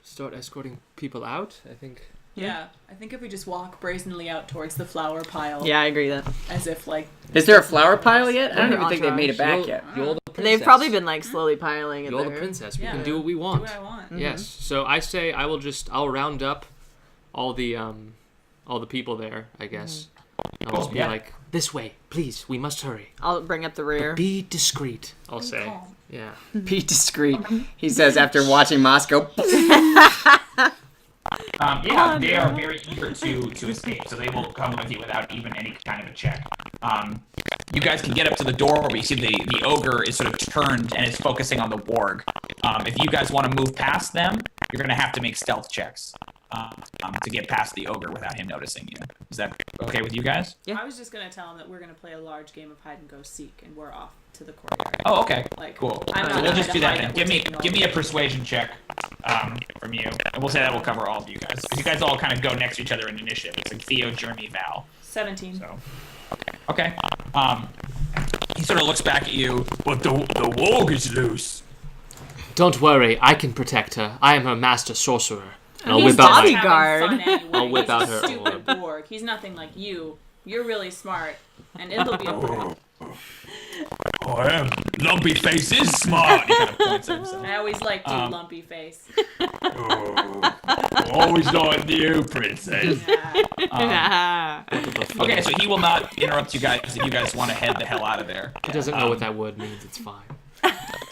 Speaker 5: start escorting people out? I think.
Speaker 3: Yeah, I think if we just walk brazenly out towards the flower pile.
Speaker 2: Yeah, I agree with that.
Speaker 3: As if, like...
Speaker 4: Is there a flower pile yet? I don't
Speaker 2: They're
Speaker 4: even think they've made it back
Speaker 5: You're-
Speaker 4: yet.
Speaker 5: You're the princess.
Speaker 2: They've probably been, like, slowly piling it
Speaker 5: You're the
Speaker 2: there.
Speaker 5: princess. We
Speaker 3: Yeah.
Speaker 5: can do what we
Speaker 3: Do
Speaker 5: want.
Speaker 3: what I want.
Speaker 5: Yes. So I say I'll round up all the people there, I guess. I'll just be
Speaker 1: yeah.
Speaker 5: like, this way, please. We must hurry.
Speaker 2: I'll bring up the rear.
Speaker 5: Be discreet. I'll say.
Speaker 3: calm.
Speaker 5: Yeah.
Speaker 4: Be discreet, he says after watching Moss go.
Speaker 1: Yeah, they are very eager to escape, so they will come with you without even any kind of a check. You guys can get up to the door where you see the ogre is sort of turned and is focusing on the warg. If you guys want to move past them, you're going to have to make stealth checks to get past the ogre without him noticing you. Is that okay with you guys?
Speaker 2: Yeah.
Speaker 3: I was just going to tell him that we're going to play a large game of hide and go seek, and we're off to the courtyard.
Speaker 1: Oh, okay.
Speaker 3: Like,
Speaker 1: Cool.
Speaker 3: I'm
Speaker 1: So
Speaker 3: not
Speaker 1: we'll
Speaker 3: gonna
Speaker 1: just do that
Speaker 3: hide
Speaker 1: then.
Speaker 3: it.
Speaker 1: Give me
Speaker 3: We're
Speaker 1: give me a
Speaker 3: taking
Speaker 1: persuasion check from you, and we'll say that will cover all of you guys. You guys all kind of go next to each other in initiative. It's like Theo, Jrmi, Val.
Speaker 3: 17.
Speaker 1: So, okay. He sort of looks back at you, but the warg is loose.
Speaker 5: Don't worry, I can protect her. I am her master sorcerer. And I'll
Speaker 2: He's
Speaker 5: whip out
Speaker 2: just
Speaker 5: my...
Speaker 2: bodyguard.
Speaker 5: I'll whip out
Speaker 3: He's
Speaker 5: her
Speaker 3: a stupid
Speaker 5: orb.
Speaker 3: warg. He's nothing like you. You're really smart, and it'll be okay.
Speaker 1: I am. Lumpy face is smart. He kind of points at himself.
Speaker 3: I always liked you, lumpy face.
Speaker 1: Always like you, princess.
Speaker 3: Yeah.
Speaker 1: Okay, so he will not interrupt you guys if you guys want to head the hell out of there.
Speaker 5: He doesn't know what that word means. It's fine.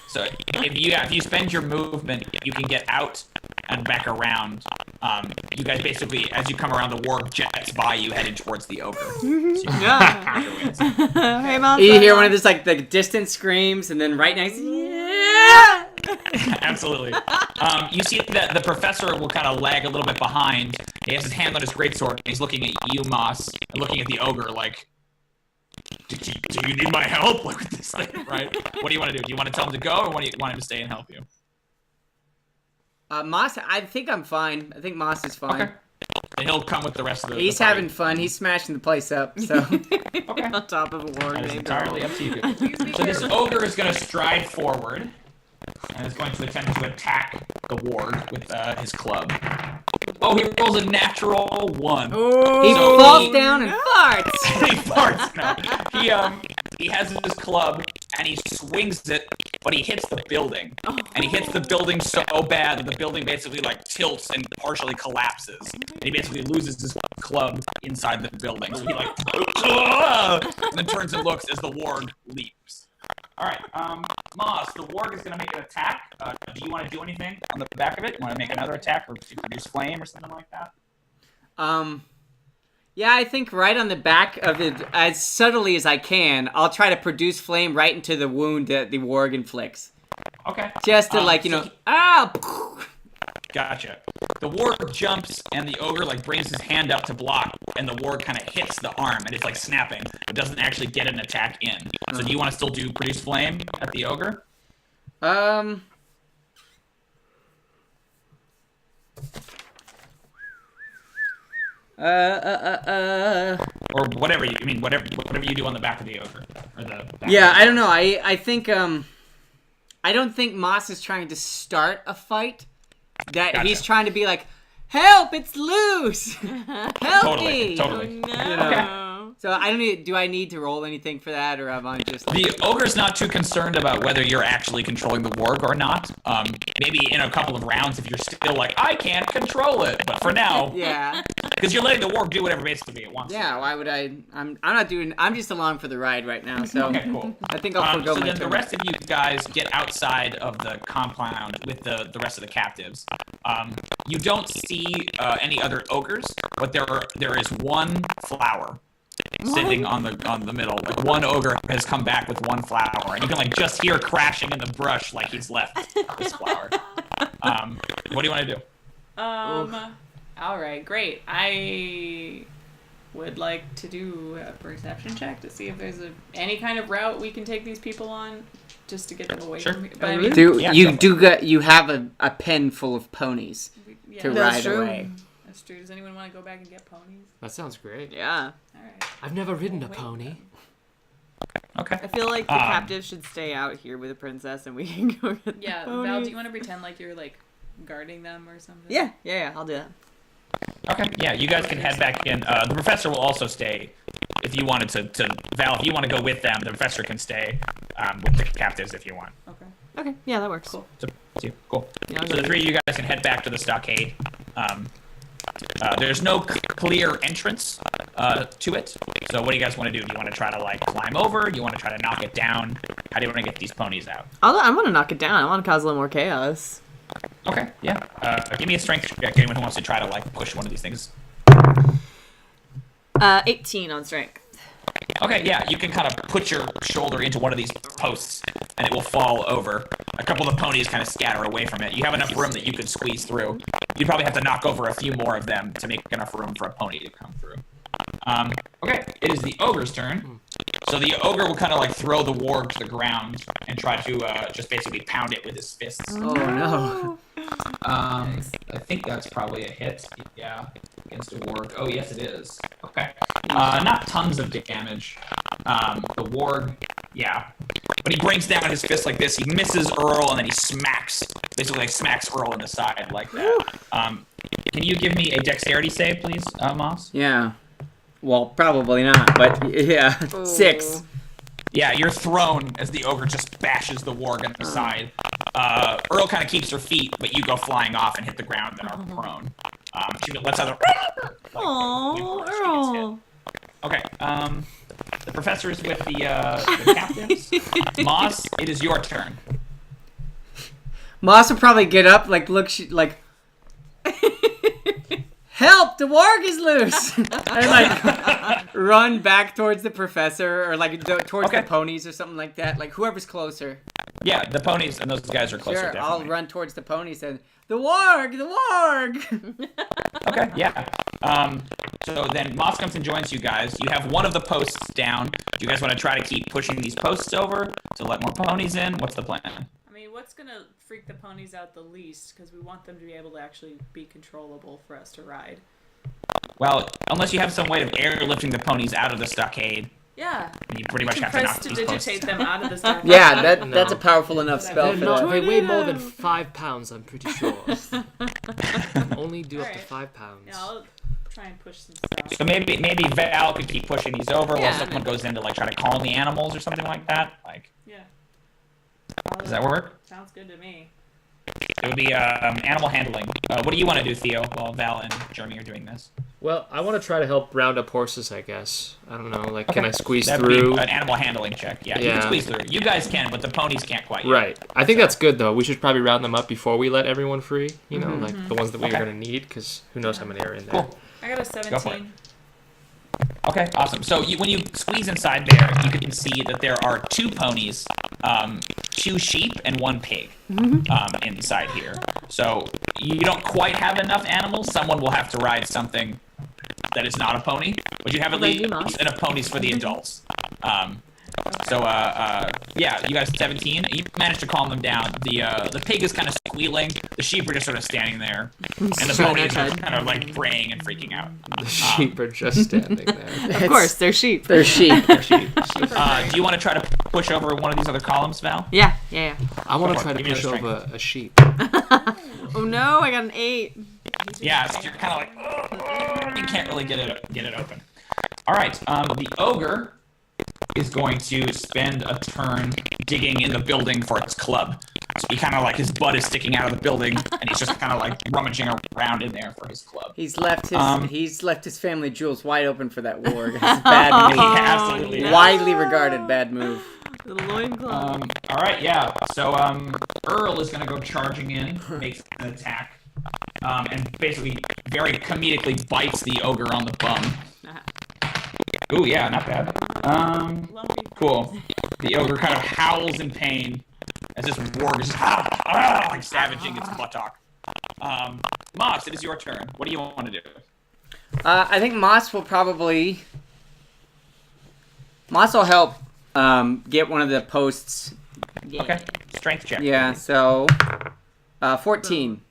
Speaker 1: So if you spend your movement, you can get out and back around. You guys basically, as you come around, the warg jets by you, heading towards the ogre. So you can
Speaker 2: Hey, Mom.
Speaker 4: You hear one of those like the distant screams, and then right next, yeah.
Speaker 1: Absolutely. You see that the professor will kind of lag a little bit behind. He has his hand on his greatsword, and he's looking at you, Moss, and looking at the ogre like, do you need my help? Like with this thing, right? What do you want to do? Do you want to tell him to go, or do you want him to stay and help you?
Speaker 4: Moss, I think I'm fine. I think Moss is fine.
Speaker 1: Okay. And he'll come with the rest of the
Speaker 4: He's
Speaker 1: the party.
Speaker 4: having fun. He's smashing the place up. So
Speaker 1: Okay.
Speaker 2: On top of a warg
Speaker 1: That is
Speaker 2: named
Speaker 1: entirely
Speaker 2: Earl.
Speaker 1: up to you. So this ogre is going to stride forward and is going to attempt to attack the warg with his club. Oh, he rolls a natural 1.
Speaker 4: he
Speaker 1: So
Speaker 4: falls
Speaker 1: he-
Speaker 4: down and farts.
Speaker 1: He farts. No. He has his club and he swings it, but he hits the building. And he hits the building so bad that the building basically like tilts and partially collapses. And he basically loses his club inside the building. So he like and then turns and looks as the warg leaps. Alright, Moss, the warg is gonna make an attack. Do you want to do anything on the back of it? You want to make another attack or to produce flame or something like that?
Speaker 4: Yeah, I think right on the back of it, as subtly as I can, I'll try to produce flame right into the wound that the warg inflicts.
Speaker 1: Okay.
Speaker 4: Just to
Speaker 1: Gotcha. The warg jumps, and the ogre like brings his hand up to block, and the warg kind of hits the arm, and it's like snapping, but doesn't actually get an attack in. So do you want to still do produce flame at the ogre? Or whatever you whatever you do on the back of the ogre or the back
Speaker 4: Yeah,
Speaker 1: of the
Speaker 4: I don't know. I think I don't think Moss is trying to start a fight. That
Speaker 1: Gotcha.
Speaker 4: he's trying to be like, help! It's loose. Help me!
Speaker 1: Totally.
Speaker 2: No.
Speaker 1: Okay.
Speaker 4: So I don't need. Do I need to roll anything for that, or am I just? Like,
Speaker 1: The ogre's not too concerned about whether you're actually controlling the warg or not. Maybe in a couple of rounds if you're still like, I can't control it. But for now,
Speaker 4: yeah.
Speaker 1: because you're letting the warg do whatever basically it wants.
Speaker 4: Yeah. Why would I? I'm not doing. I'm just along for the ride right now. So
Speaker 1: Okay, cool.
Speaker 4: I think I'll forgo
Speaker 1: so
Speaker 4: my
Speaker 1: then the
Speaker 4: turn.
Speaker 1: rest of you guys get outside of the compound with the rest of the captives. You don't see any other ogres, but there is one flower sitting on the middle. Like one ogre has come back with one flower, and you can like just hear crashing in the brush like he's left this flower. What do you want to do?
Speaker 3: All right, great. I would like to do a perception check to see if there's any kind of route we can take these people on, just to get them away
Speaker 1: Sure.
Speaker 3: from here. But I mean,
Speaker 4: Do
Speaker 1: Yeah,
Speaker 4: you
Speaker 1: go
Speaker 4: do got you have a pen full of ponies
Speaker 3: yeah,
Speaker 4: to
Speaker 2: That's
Speaker 4: ride
Speaker 2: true.
Speaker 4: away?
Speaker 3: that's true. Does anyone want to go back and get ponies?
Speaker 5: That sounds great.
Speaker 2: Yeah.
Speaker 3: All right.
Speaker 5: I've never ridden a
Speaker 3: Wait,
Speaker 5: pony.
Speaker 3: then.
Speaker 1: Okay.
Speaker 2: I feel like the captive should stay out here with the princess and we can go get the
Speaker 3: Yeah,
Speaker 2: ponies.
Speaker 3: Val, do you want to pretend like you're like guarding them or something?
Speaker 2: Yeah, I'll do that.
Speaker 1: Okay. Yeah, you guys can head back in. The professor will also stay. If you wanted to Val, if you want to go with them, the professor can stay with the captives if you want.
Speaker 3: Okay.
Speaker 2: Okay, yeah, that works.
Speaker 3: Cool.
Speaker 1: So, it's you. Cool.
Speaker 2: Yeah, I'll
Speaker 1: So
Speaker 2: go
Speaker 1: the three of you guys can head back to the stockade. There's no clear entrance to it. So what do you guys want to do? Do you want to try to like climb over? Do you want to try to knock it down? How do you want to get these ponies out?
Speaker 2: I want to knock it down. I want to cause a little more chaos.
Speaker 1: Okay, yeah. Give me a strength check. Anyone who wants to try to like push one of these things.
Speaker 2: 18 on strength.
Speaker 1: Okay, yeah, you can kind of put your shoulder into one of these posts, and it will fall over. A couple of the ponies kind of scatter away from it. You have enough room that you could squeeze through. You'd probably have to knock over a few more of them to make enough room for a pony to come through. Okay, it is the ogre's turn. So the ogre will kind of like throw the warg to the ground and try to just basically pound it with his fists.
Speaker 4: Oh no!
Speaker 1: I think that's probably a hit. Yeah, against a warg. Oh, yes, it is. Okay. Not tons of damage. The warg Yeah. But he brings down his fist like this. He misses Earl, and then he basically like smacks Earl in the side like that. Can you give me a dexterity save, please, Moss?
Speaker 4: Yeah. Well, probably not, but yeah.
Speaker 2: Ooh.
Speaker 4: 6.
Speaker 1: Yeah, you're thrown as the ogre just bashes the warg in the side. Earl kind of keeps her feet, but you go flying off and hit the ground and are prone. She lets out a...
Speaker 2: Aww, Earl.
Speaker 1: Okay, the professor is with the captains. Moss, it is your turn.
Speaker 4: Moss will probably get up, like, look, like... Help! The warg is loose! And, like, run back towards the professor, or, like, towards the ponies or something like that. Like, whoever's closer.
Speaker 1: Yeah, the ponies and those guys are closer,
Speaker 4: Sure,
Speaker 1: definitely.
Speaker 4: I'll run towards the ponies and... The warg! The warg!
Speaker 1: Okay, yeah. So then Moss comes and joins you guys. You have one of the posts down. Do you guys want to try to keep pushing these posts over to let more ponies in? What's the plan?
Speaker 3: I mean, what's gonna freak the ponies out the least? Because we want them to be able to actually be controllable for us to ride.
Speaker 1: Well, unless you have some way of airlifting the ponies out of the stockade,
Speaker 3: Yeah.
Speaker 1: you pretty much have to knock these posts.
Speaker 3: Prestidigitate them out of the stockade.
Speaker 4: Yeah, that's a powerful enough spell
Speaker 5: They're
Speaker 4: for
Speaker 5: not,
Speaker 4: that.
Speaker 5: they weigh more than 5 pounds, I'm pretty sure. Only do up to
Speaker 3: Alright.
Speaker 5: 5 pounds.
Speaker 3: Yeah, I'll try and push some stuff.
Speaker 1: So maybe Val could keep pushing these over
Speaker 2: Yeah.
Speaker 1: while someone goes in to like try to calm the animals or something like that. Like,
Speaker 3: Yeah.
Speaker 1: does that work?
Speaker 3: Sounds good to me.
Speaker 1: It would be animal handling. What do you want to do, Theo, while Val and Jrmi are doing this?
Speaker 5: Well, I want to try to help round up horses, I guess. I don't know, like,
Speaker 1: Okay.
Speaker 5: can I squeeze
Speaker 1: That'd
Speaker 5: through?
Speaker 1: be an animal handling check. Yeah, you can
Speaker 5: Yeah.
Speaker 1: squeeze through. You guys can, but the ponies can't quite yet.
Speaker 5: Right. I think that's good, though. We should probably round them up before we let everyone free. You know, like the ones that we
Speaker 1: Okay.
Speaker 5: are going to need, because who knows how many are in there.
Speaker 1: Cool.
Speaker 3: I got a
Speaker 1: Go for it.
Speaker 3: 17.
Speaker 1: Okay, awesome. So when you squeeze inside there, you can see that there are 2 ponies, 2 sheep, and 1 pig inside here. So you don't quite have enough animals. Someone will have to ride something that is not a pony, but you have at
Speaker 2: Well, you must.
Speaker 1: least enough ponies for the adults. Yeah, you got 17. You managed to calm them down. The pig is kind of squealing. The sheep are just sort of standing there, and the ponies are kind of like braying and freaking out.
Speaker 5: The sheep are just standing there.
Speaker 2: Of course, they're sheep.
Speaker 4: They're sheep.
Speaker 1: Do you want to try to push over one of these other columns, Val?
Speaker 2: Yeah.
Speaker 5: I want
Speaker 1: Go
Speaker 5: to
Speaker 1: for it.
Speaker 5: try to
Speaker 1: Give me
Speaker 5: push
Speaker 1: another
Speaker 5: over a sheep.
Speaker 2: Oh no, I got an 8.
Speaker 1: Yeah, so you're kind of like, "Ugh," you can't really get it open. All right, the ogre is going to spend a turn digging in the building for its club. So he kind of like, his butt is sticking out of the building, and he's just kind of like rummaging around in there for his club.
Speaker 4: He's left his family jewels wide open for that warg. It's a
Speaker 1: He
Speaker 4: bad move.
Speaker 1: absolutely
Speaker 2: no.
Speaker 1: is.
Speaker 4: Widely regarded bad move.
Speaker 2: The loincloth.
Speaker 1: All right, yeah. So Earl is going to go charging in, makes an attack, and basically very comedically bites the ogre on the bum. Ooh, yeah, not bad. Cool. The ogre kind of howls in pain as this warg is just like savaging its buttock. Moss, it is your turn. What do you want to do?
Speaker 4: I think Moss will help get one of the posts.
Speaker 1: Okay, strength check.
Speaker 4: Yeah, so 14.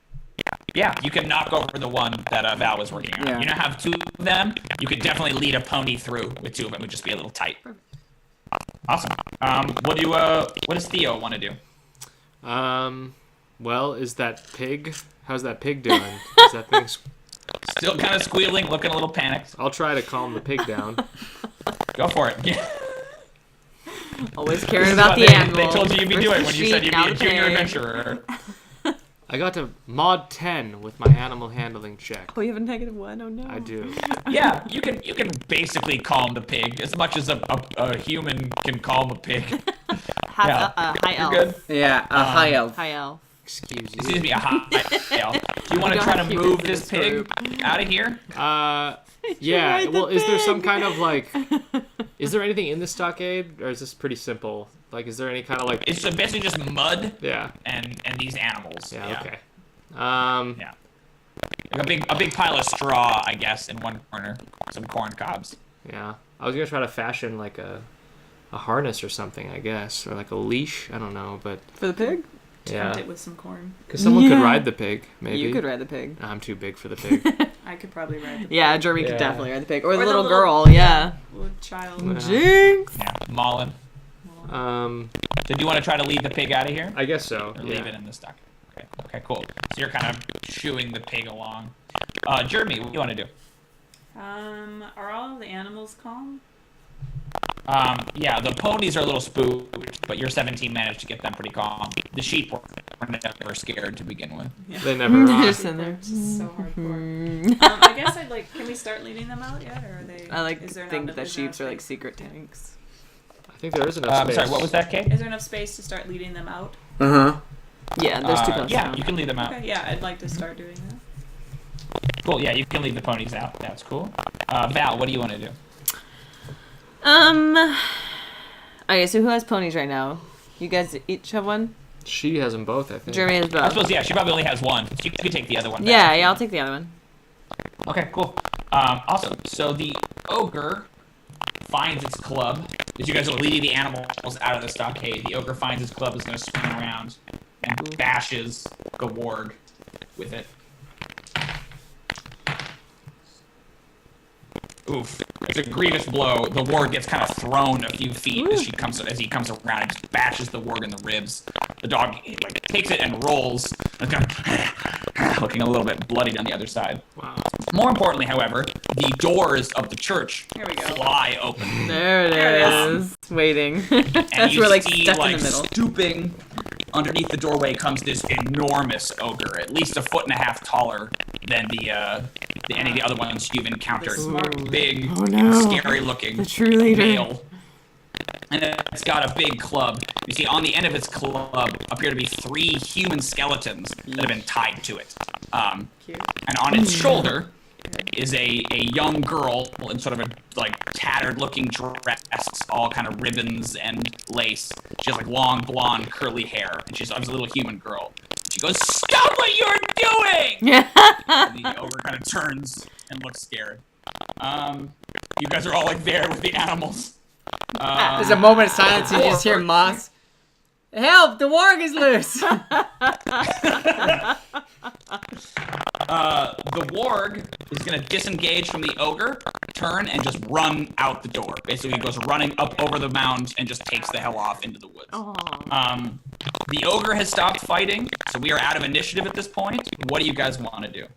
Speaker 1: Yeah, you can knock over the one that Val was working on.
Speaker 4: Yeah.
Speaker 1: You now have 2 of them. You could definitely lead a pony through with 2 of them. It would just be a little tight. Awesome. What does Theo want to do?
Speaker 5: Well, is that pig? How's that pig doing? Is that thing?
Speaker 1: Still kind of squealing, looking a little panicked.
Speaker 5: I'll try to calm the pig down.
Speaker 1: Go for it. Yeah.
Speaker 2: Always caring about the animal.
Speaker 1: They told you you'd be
Speaker 2: First
Speaker 1: doing
Speaker 2: the
Speaker 1: when you
Speaker 2: sheep,
Speaker 1: said you'd
Speaker 2: now
Speaker 1: be a
Speaker 2: the
Speaker 1: junior
Speaker 2: pig.
Speaker 1: adventurer.
Speaker 5: I got to mod 10 with my animal handling check.
Speaker 2: Oh, you have a -1? Oh no.
Speaker 5: I do.
Speaker 1: Yeah, you can basically calm the pig as much as a human can calm a pig. Yeah.
Speaker 2: High
Speaker 1: You're
Speaker 2: elf.
Speaker 1: good.
Speaker 4: Yeah, a high elf.
Speaker 2: High elf.
Speaker 5: Excuse
Speaker 1: Excuse
Speaker 5: you.
Speaker 1: me, a hot tail. Do you want to
Speaker 2: don't
Speaker 1: try to
Speaker 2: have humans
Speaker 1: move
Speaker 2: in
Speaker 1: this
Speaker 2: this
Speaker 1: pig
Speaker 2: group.
Speaker 1: out of here?
Speaker 5: Yeah.
Speaker 2: ride the
Speaker 5: Well, is there some
Speaker 2: pig.
Speaker 5: kind of like? Is there anything in the stockade, or is this pretty simple? Like, is there any kind of like?
Speaker 1: It's basically just mud
Speaker 5: Yeah.
Speaker 1: and these animals.
Speaker 5: Yeah. Okay.
Speaker 1: Yeah. Like a big pile of straw, I guess, in one corner. Some corn cobs.
Speaker 5: Yeah. I was gonna try to fashion like a harness or something, I guess, or like a leash. I don't know, but
Speaker 2: For the pig?
Speaker 3: Tempt
Speaker 5: yeah,
Speaker 3: it with some corn.
Speaker 5: because someone could
Speaker 2: Yeah.
Speaker 5: ride the pig. Maybe
Speaker 2: You could ride the pig.
Speaker 5: I'm too big for the pig.
Speaker 3: I could probably ride the
Speaker 2: Yeah, Jrmi
Speaker 5: Yeah.
Speaker 2: could definitely ride the pig. Or the
Speaker 3: the
Speaker 2: little
Speaker 3: little-
Speaker 2: girl, yeah.
Speaker 3: little child.
Speaker 5: Yeah.
Speaker 2: Jinx!
Speaker 1: Yeah, Mullen. So do you want to try to lead the pig out of here?
Speaker 5: I guess so.
Speaker 1: Or leave it in the stock? Okay. Okay, cool. So you're kind of shooing the pig along. Jrmi, what do you want to do?
Speaker 3: Are all of the animals calm?
Speaker 1: Yeah, the ponies are a little spooked, but your 17 managed to get them pretty calm. The sheep were never scared to begin with.
Speaker 5: They never
Speaker 2: They're
Speaker 5: are.
Speaker 2: just in there.
Speaker 3: It's just so hardcore. I guess I'd like. Can we start leading them out yet, or are they?
Speaker 2: I like
Speaker 3: is there
Speaker 2: think
Speaker 3: enough-
Speaker 2: that
Speaker 3: is there
Speaker 2: sheeps are
Speaker 3: enough
Speaker 2: like
Speaker 3: space?
Speaker 2: secret tanks.
Speaker 5: I think there is enough space.
Speaker 1: Sorry, what was that, Kate?
Speaker 3: Is there enough space to start leading them out?
Speaker 4: Uh-huh.
Speaker 2: Yeah, there's two posts.
Speaker 1: Yeah, you can lead them out.
Speaker 3: Okay, yeah, I'd like to start doing that.
Speaker 1: Cool, yeah, you can lead the ponies out. That's cool. Val, what do you want to do?
Speaker 2: Okay, so who has ponies right now? You guys each have one?
Speaker 5: She has them both, I think.
Speaker 2: Jrmi has
Speaker 1: I
Speaker 2: both.
Speaker 1: suppose, yeah, she probably only has one. So you could take the other one back.
Speaker 2: Yeah, I'll take the other one.
Speaker 1: Okay, cool. Awesome. So the ogre finds its club. As you guys are leading the animals out of the stockade, the ogre finds its club, is going to swing around and bashes the warg with it. Oof. It's a grievous blow. The warg gets kind of thrown a few feet as he comes around and just bashes the warg in the ribs. The dog like takes it and rolls. And kind of looking a little bit bloodied on the other side.
Speaker 5: Wow.
Speaker 1: More importantly, however, the doors of the church
Speaker 3: Here we go.
Speaker 1: fly open.
Speaker 2: There it
Speaker 3: There it
Speaker 2: is. Waiting.
Speaker 1: And
Speaker 2: As
Speaker 1: you
Speaker 2: we're like
Speaker 1: see,
Speaker 2: stuck
Speaker 1: like,
Speaker 2: in the middle.
Speaker 1: stooping underneath the doorway comes this enormous ogre, at least 1.5 feet taller than any of the other ones you've encountered.
Speaker 3: Smart.
Speaker 1: Big,
Speaker 2: Oh, no.
Speaker 1: scary-looking
Speaker 2: The true leader.
Speaker 1: male. And it's got a big club. You see, on the end of its club appear to be 3 human skeletons that have been tied to it.
Speaker 3: Cute.
Speaker 1: And on its shoulder is a young girl in sort of a like tattered looking dress, all kind of ribbons and lace. She has like long blonde curly hair, and she's a little human girl. She goes, "Stop what you're doing!" And the ogre kind of turns and looks scared. You guys are all like there with the animals.
Speaker 4: There's a moment of silence and you just hear Moss. Help! The warg is loose!
Speaker 1: The warg is going to disengage from the ogre, turn, and just run out the door. Basically, he goes running up over the mound and just takes the hell off into the woods. The ogre has stopped fighting, so we are out of initiative at this point. What do you guys want to do?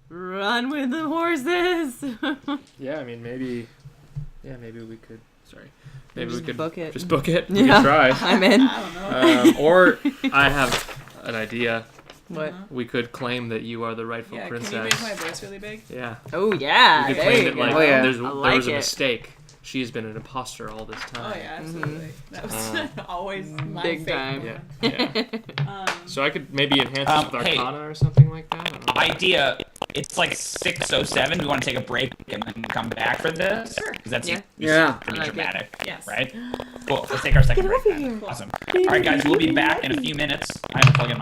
Speaker 2: Run with the horses.
Speaker 5: Yeah, I mean, maybe we could. Sorry. Maybe
Speaker 2: Just
Speaker 5: we could
Speaker 2: book it.
Speaker 5: just book it. We
Speaker 2: Yeah.
Speaker 5: could try.
Speaker 2: I'm in.
Speaker 3: I don't know.
Speaker 5: Or I have an idea.
Speaker 2: What?
Speaker 5: We could claim that you are the rightful
Speaker 3: Yeah,
Speaker 5: princess.
Speaker 3: can you make my voice really big?
Speaker 5: Yeah.
Speaker 2: Oh yeah.
Speaker 5: We could
Speaker 2: there
Speaker 5: claim
Speaker 2: you
Speaker 5: that like
Speaker 2: go.
Speaker 4: Oh, yeah.
Speaker 5: there
Speaker 2: I
Speaker 5: was
Speaker 2: like
Speaker 5: a
Speaker 2: it.
Speaker 5: mistake. She's been an imposter all this time.
Speaker 3: Oh yeah, absolutely. That was always my
Speaker 2: Big
Speaker 3: favorite
Speaker 2: time.
Speaker 5: Yeah.
Speaker 3: one.
Speaker 5: Yeah. So I could maybe enhance this with
Speaker 1: Hey.
Speaker 5: Arcana or something like that. I don't know.
Speaker 1: Idea. It's like 6:07. We want to take a break and then come back for this?
Speaker 3: Sure.
Speaker 1: Because that's
Speaker 4: Yeah.
Speaker 1: pretty
Speaker 2: I like it.
Speaker 1: dramatic.
Speaker 3: Yes.
Speaker 1: Right? Cool. Let's take our second
Speaker 2: Get
Speaker 1: break
Speaker 2: over
Speaker 1: then.
Speaker 2: here.
Speaker 1: Awesome. All right, guys. We'll be back in a few minutes. I have to plug in